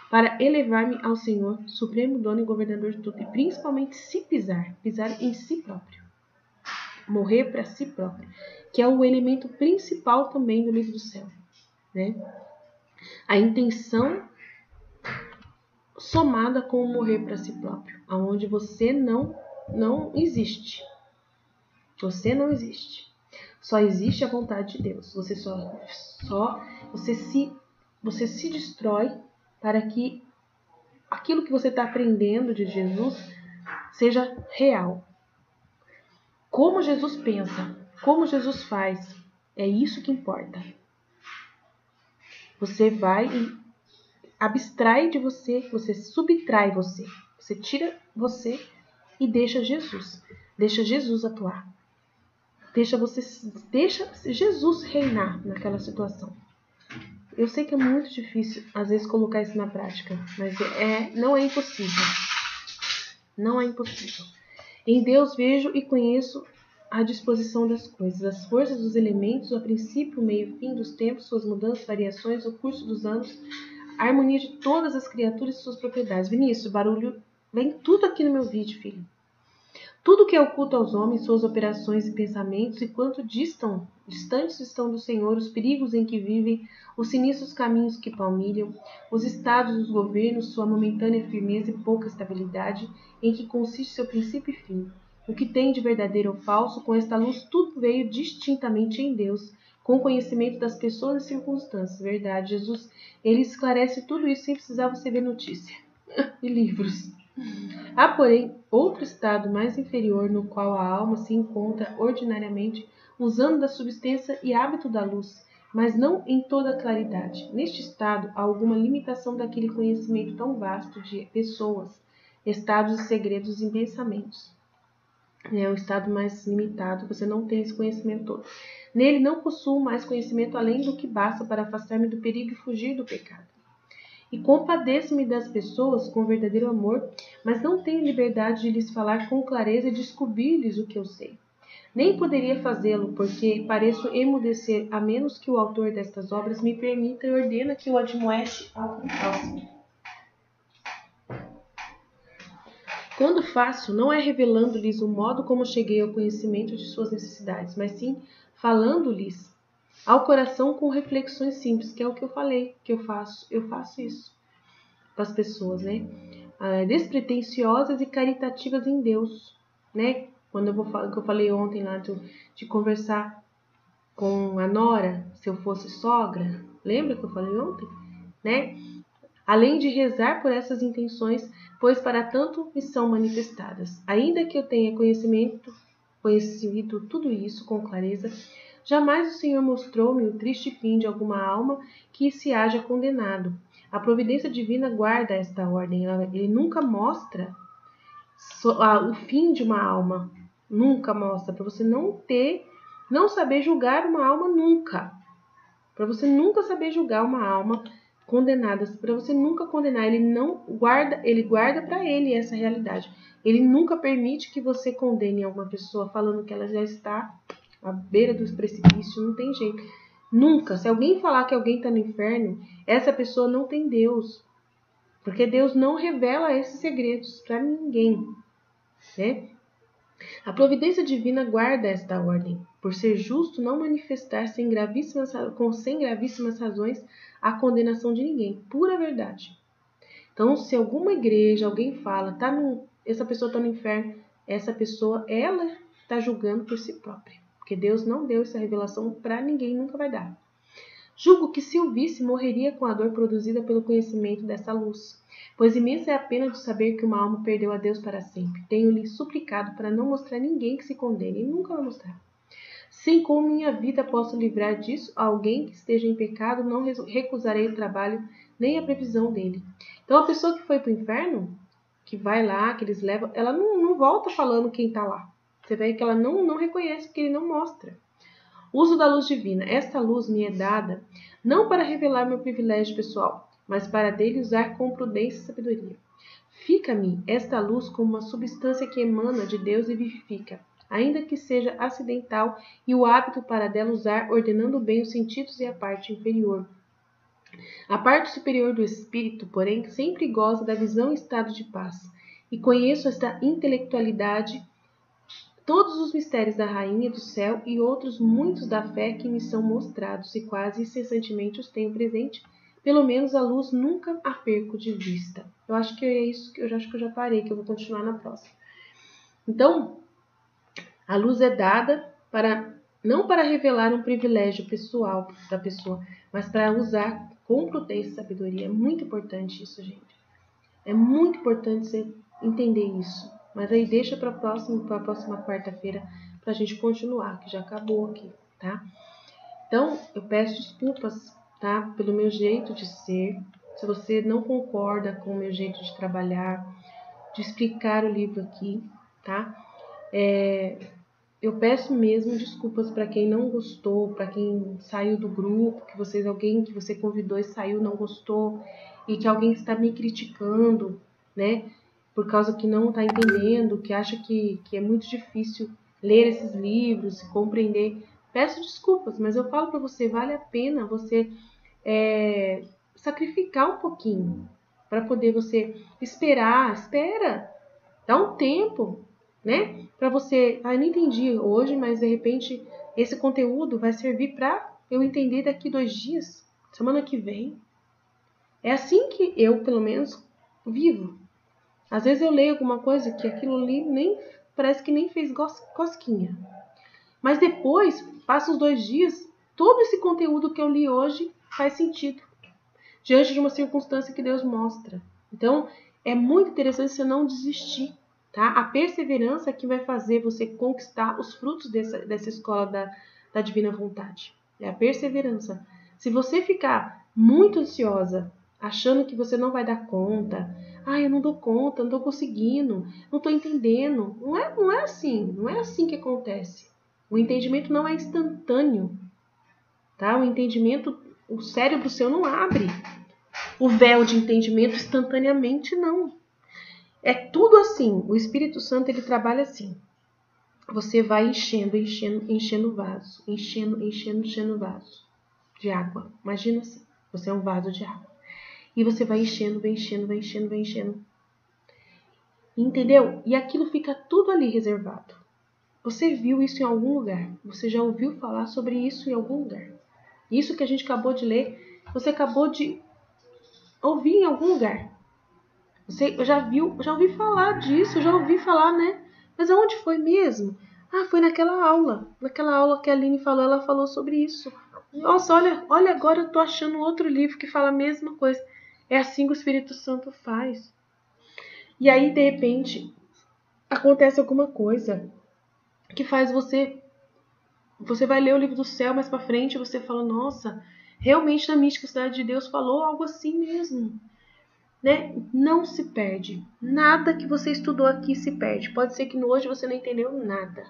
para elevar-me ao Senhor, supremo dono e governador de tudo, e principalmente se pisar em si próprio. Morrer para si próprio, que é o elemento principal também do livro do céu, né? A intenção somada com o morrer para si próprio, aonde você não existe. Você não existe. Só existe a vontade de Deus. Você você se destrói para que aquilo que você está aprendendo de Jesus seja real. Como Jesus pensa, como Jesus faz, é isso que importa. Você vai e abstrai de você, você subtrai você. Você tira você e deixa Jesus atuar. Deixa Jesus reinar naquela situação. Eu sei que é muito difícil, às vezes, colocar isso na prática, mas não é impossível. Não é impossível. Em Deus vejo e conheço a disposição das coisas, as forças dos elementos, o princípio, o meio e o fim dos tempos, suas mudanças, variações, o curso dos anos, a harmonia de todas as criaturas e suas propriedades. Vinícius, barulho, vem tudo aqui no meu vídeo, filho. Tudo que é oculto aos homens, suas operações e pensamentos, e quanto distam Distantes estão do Senhor os perigos em que vivem, os sinistros caminhos que palmilham, os estados dos governos, sua momentânea firmeza e pouca estabilidade, em que consiste seu princípio e fim. O que tem de verdadeiro ou falso, com esta luz tudo veio distintamente em Deus, com o conhecimento das pessoas e circunstâncias. Verdade, Jesus, ele esclarece tudo isso sem precisar você ver notícia e livros. Há, porém, outro estado mais inferior no qual a alma se encontra ordinariamente, usando da substância e hábito da luz, mas não em toda a claridade. Neste estado, há alguma limitação daquele conhecimento tão vasto de pessoas, estados e segredos e pensamentos. É o estado mais limitado, você não tem esse conhecimento todo. Nele não possuo mais conhecimento além do que basta para afastar-me do perigo e fugir do pecado. E compadeço-me das pessoas com verdadeiro amor, mas não tenho liberdade de lhes falar com clareza e descobrir-lhes o que eu sei. Nem poderia fazê-lo, porque pareço emudecer, a menos que o autor destas obras me permita e ordena que o admoeste ao próximo. Quando faço, não é revelando-lhes o modo como cheguei ao conhecimento de suas necessidades, mas sim falando-lhes ao coração com reflexões simples, que é o que eu falei, que eu faço isso para as pessoas, né? Despretensiosas e caritativas em Deus, né? Quando que eu falei ontem lá de conversar com a nora, se eu fosse sogra, lembra que eu falei ontem, né? Além de rezar por essas intenções, pois para tanto me são manifestadas. Ainda que eu tenha conhecido tudo isso com clareza, jamais o Senhor mostrou-me o triste fim de alguma alma que se haja condenado. A providência divina guarda esta ordem. Ele nunca mostra o fim de uma alma. Nunca mostra. Para você não saber julgar uma alma nunca. Para você nunca saber julgar uma alma condenada. Para você nunca condenar. Ele guarda para ele essa realidade. Ele nunca permite que você condene alguma pessoa falando que ela já está à beira dos precipícios. Não tem jeito. Nunca. Se alguém falar que alguém está no inferno, essa pessoa não tem Deus. Porque Deus não revela esses segredos para ninguém, né? A providência divina guarda esta ordem, por ser justo não manifestar sem gravíssimas razões a condenação de ninguém. Pura verdade. Então, se alguma igreja, alguém fala, essa pessoa está no inferno, essa pessoa, ela está julgando por si própria. Porque Deus não deu essa revelação para ninguém, nunca vai dar. Julgo que se o visse, morreria com a dor produzida pelo conhecimento dessa luz. Pois imensa é a pena de saber que uma alma perdeu a Deus para sempre. Tenho-lhe suplicado para não mostrar ninguém que se condene, e nunca vai mostrar. Se com minha vida posso livrar disso a alguém que esteja em pecado, não recusarei o trabalho nem a previsão dele. Então a pessoa que foi para o inferno, que vai lá, que eles levam, ela não volta falando quem está lá. Você vê que ela não reconhece, porque ele não mostra. Uso da luz divina. Esta luz me é dada não para revelar meu privilégio pessoal, mas para dele usar com prudência e sabedoria. Fica-me esta luz como uma substância que emana de Deus e vivifica, ainda que seja acidental, e o hábito para dela usar, ordenando bem os sentidos e a parte inferior. A parte superior do espírito, porém, sempre goza da visão e estado de paz, e conheço esta intelectualidade, todos os mistérios da Rainha do Céu e outros muitos da fé que me são mostrados, e quase incessantemente os tenho presente. Pelo menos a luz nunca a perco de vista. Eu acho que é isso, acho que eu já parei, que eu vou continuar na próxima. Então, a luz é dada não para revelar um privilégio pessoal da pessoa, mas para usar com prudência e sabedoria. É muito importante isso, gente. É muito importante você entender isso. Mas aí deixa para a próxima quarta-feira para a gente continuar, que já acabou aqui, tá? Então, eu peço desculpas, tá? Pelo meu jeito de ser. Se você não concorda com o meu jeito de trabalhar, de explicar o livro aqui, tá? Eu peço mesmo desculpas para quem não gostou, para quem saiu do grupo, alguém que você convidou e saiu, não gostou, e que alguém está me criticando, né? Por causa que não está entendendo, que acha que é muito difícil ler esses livros, compreender. Peço desculpas, mas eu falo para você, vale a pena você sacrificar um pouquinho para poder você espera, dá um tempo, né? Para você, não entendi hoje, mas de repente esse conteúdo vai servir para eu entender daqui 2 dias, semana que vem. É assim que eu, pelo menos, vivo. Às vezes eu leio alguma coisa que aquilo ali nem parece que nem fez cosquinha. Mas depois, passa os 2 dias, todo esse conteúdo que eu li hoje faz sentido. Diante de uma circunstância que Deus mostra. Então, é muito interessante você não desistir. Tá? A perseverança é que vai fazer você conquistar os frutos dessa escola da divina vontade. É a perseverança. Se você ficar muito ansiosa, achando que você não vai dar conta, eu não dou conta, não estou conseguindo, não estou entendendo. Não é assim, não é assim que acontece. O entendimento não é instantâneo. Tá? O entendimento, o cérebro seu não abre o véu de entendimento instantaneamente, não. É tudo assim. O Espírito Santo, ele trabalha assim. Você vai enchendo o vaso. Enchendo o vaso de água. Imagina assim. Você é um vaso de água. E você vai enchendo. Entendeu? E aquilo fica tudo ali reservado. Você viu isso em algum lugar. Você já ouviu falar sobre isso em algum lugar. Isso que a gente acabou de ler, você acabou de ouvir em algum lugar. Eu já ouvi falar disso, já ouvi falar, né? Mas aonde foi mesmo? Foi naquela aula. Naquela aula que a Aline falou, ela falou sobre isso. Nossa, olha agora eu tô achando outro livro que fala a mesma coisa. É assim que o Espírito Santo faz. E aí, de repente, acontece alguma coisa que faz você vai ler o livro do céu mais pra frente e você fala, nossa, realmente na mística Cidade de Deus falou algo assim mesmo. Né? Não se perde. Nada que você estudou aqui se perde. Pode ser que hoje você não entendeu nada.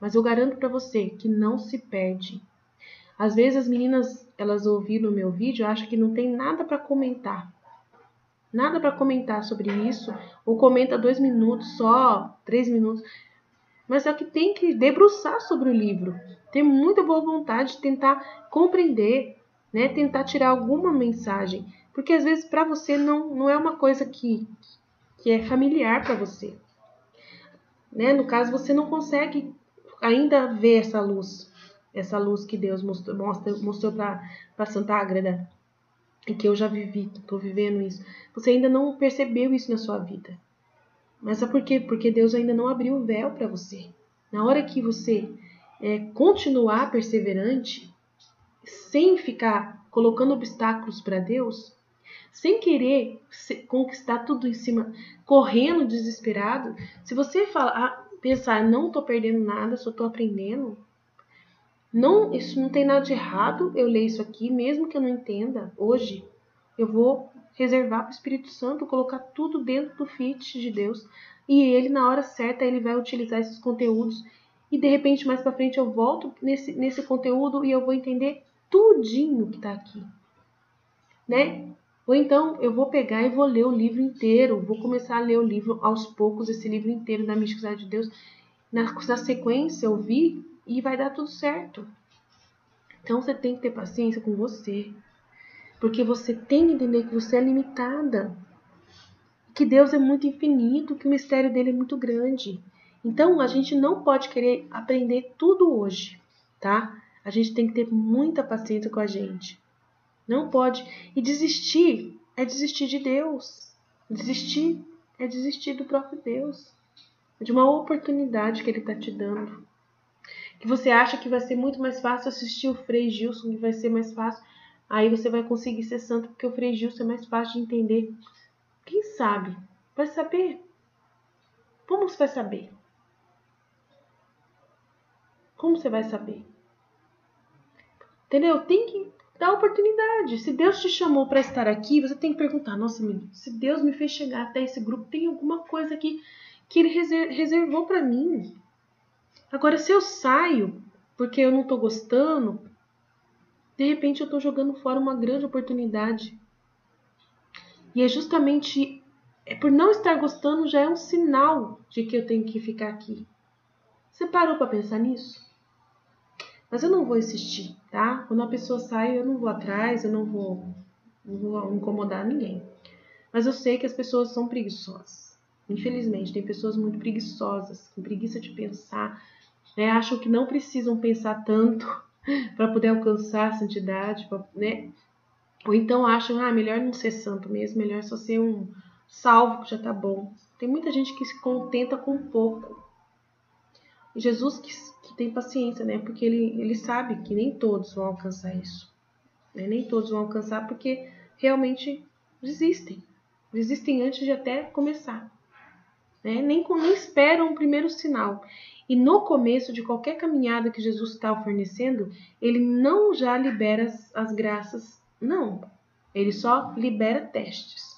Mas eu garanto para você que não se perde. Às vezes as meninas, elas ouviram o meu vídeo, acham que não tem nada para comentar. Nada para comentar sobre isso. Ou comenta 2 minutos só, 3 minutos. Mas é que tem que debruçar sobre o livro. Ter muita boa vontade de tentar compreender, né? Tentar tirar alguma mensagem. Porque às vezes para você não é uma coisa que é familiar para você. Né? No caso, você não consegue ainda ver essa luz que Deus mostrou para Santa Ágreda, e que eu já vivi, estou vivendo isso. Você ainda não percebeu isso na sua vida. Mas sabe por quê? Porque Deus ainda não abriu o véu para você. Na hora que você continuar perseverante, sem ficar colocando obstáculos para Deus, sem querer conquistar tudo em cima, correndo desesperado, se você pensar, não estou perdendo nada, só estou aprendendo, não, isso não tem nada de errado, eu leio isso aqui, mesmo que eu não entenda, hoje, eu vou reservar para o Espírito Santo, colocar tudo dentro do fit de Deus, e ele, na hora certa, ele vai utilizar esses conteúdos, e de repente, mais para frente, eu volto nesse conteúdo e eu vou entender tudinho que está aqui, né? Ou então eu vou pegar e vou ler o livro inteiro, vou começar a ler o livro aos poucos, esse livro inteiro da Mística de Deus, na sequência ouvir e vai dar tudo certo. Então você tem que ter paciência com você, porque você tem que entender que você é limitada, que Deus é muito infinito, que o mistério dele é muito grande. Então a gente não pode querer aprender tudo hoje, tá? A gente tem que ter muita paciência com a gente. Não pode. E desistir é desistir de Deus. Desistir é desistir do próprio Deus. De uma oportunidade que Ele está te dando. Que você acha que vai ser muito mais fácil assistir o Frei Gilson, que vai ser mais fácil. Aí você vai conseguir ser santo, porque o Frei Gilson é mais fácil de entender. Quem sabe? Vai saber. Como você vai saber? Como você vai saber? Entendeu? Tem que dar oportunidade. Se Deus te chamou para estar aqui, você tem que perguntar, nossa, menino, se Deus me fez chegar até esse grupo, tem alguma coisa aqui que Ele reservou para mim. Agora, se eu saio porque eu não estou gostando, de repente eu estou jogando fora uma grande oportunidade. E é justamente por não estar gostando já é um sinal de que eu tenho que ficar aqui. Você parou para pensar nisso? Mas eu não vou insistir, tá? Quando a pessoa sai, eu não vou atrás, eu não vou incomodar ninguém. Mas eu sei que as pessoas são preguiçosas. Infelizmente, tem pessoas muito preguiçosas, com preguiça de pensar, né? Acham que não precisam pensar tanto para poder alcançar a santidade, né? Ou então acham, melhor não ser santo mesmo, melhor só ser um salvo que já tá bom. Tem muita gente que se contenta com pouco. E Jesus que tem paciência, né? Porque ele sabe que nem todos vão alcançar isso. Né? Nem todos vão alcançar porque realmente desistem. Desistem antes de até começar. Né? Nem esperam o primeiro sinal. E no começo de qualquer caminhada que Jesus está oferecendo, ele não já libera as graças, não. Ele só libera testes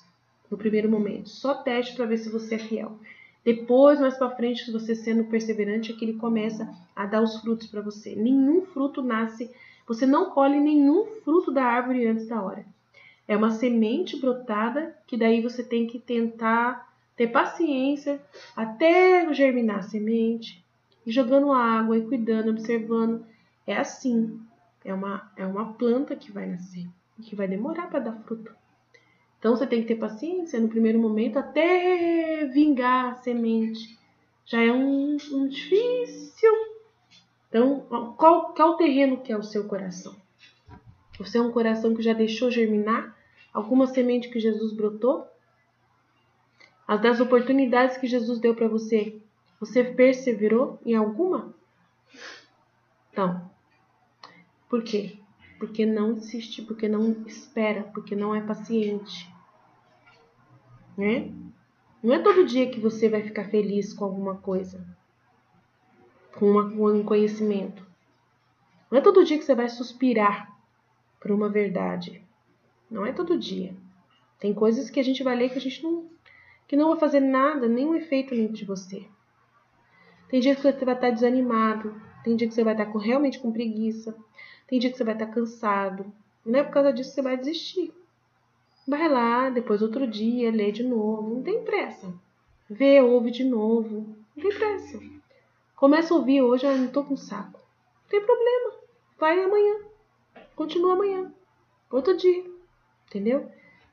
no primeiro momento. Só teste para ver se você é fiel. Depois, mais para frente, se você sendo perseverante, é que ele começa a dar os frutos para você. Nenhum fruto nasce, você não colhe nenhum fruto da árvore antes da hora. É uma semente brotada que daí você tem que tentar ter paciência até germinar a semente, e jogando água e cuidando, observando. É assim. É uma planta que vai nascer, que vai demorar para dar fruto. Então você tem que ter paciência no primeiro momento até vingar a semente. Já é um difícil. Então, qual é o terreno que é o seu coração? Você é um coração que já deixou germinar alguma semente que Jesus brotou? As das oportunidades que Jesus deu para você, você perseverou em alguma? Não. Por quê? Porque não insiste, porque não espera, porque não é paciente. Né? Não é todo dia que você vai ficar feliz com alguma coisa, com um conhecimento. Não é todo dia que você vai suspirar por uma verdade. Não é todo dia. Tem coisas que a gente vai ler que não vai fazer nada, nenhum efeito dentro de você. Tem dia que você vai estar desanimado, tem dia que você vai estar realmente com preguiça, tem dia que você vai estar cansado. Não é por causa disso que você vai desistir. Vai lá, depois outro dia, lê de novo, não tem pressa. Vê, ouve de novo, não tem pressa. Começa a ouvir hoje, não tô com saco. Não tem problema, vai amanhã, continua amanhã, outro dia, entendeu?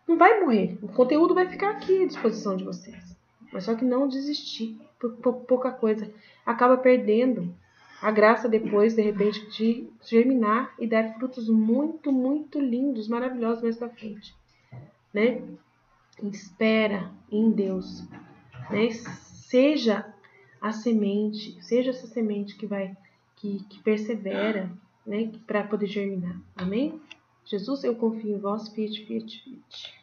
Não vai morrer, o conteúdo vai ficar aqui à disposição de vocês. Mas só que não desistir por pouca coisa. Acaba perdendo a graça depois, de repente, de germinar e dar frutos muito, muito lindos, maravilhosos mais pra frente. Né? Espera em Deus. Né? Seja essa semente que persevera, né? Para poder germinar. Amém? Jesus, eu confio em vós, fiat, fiat, fiat.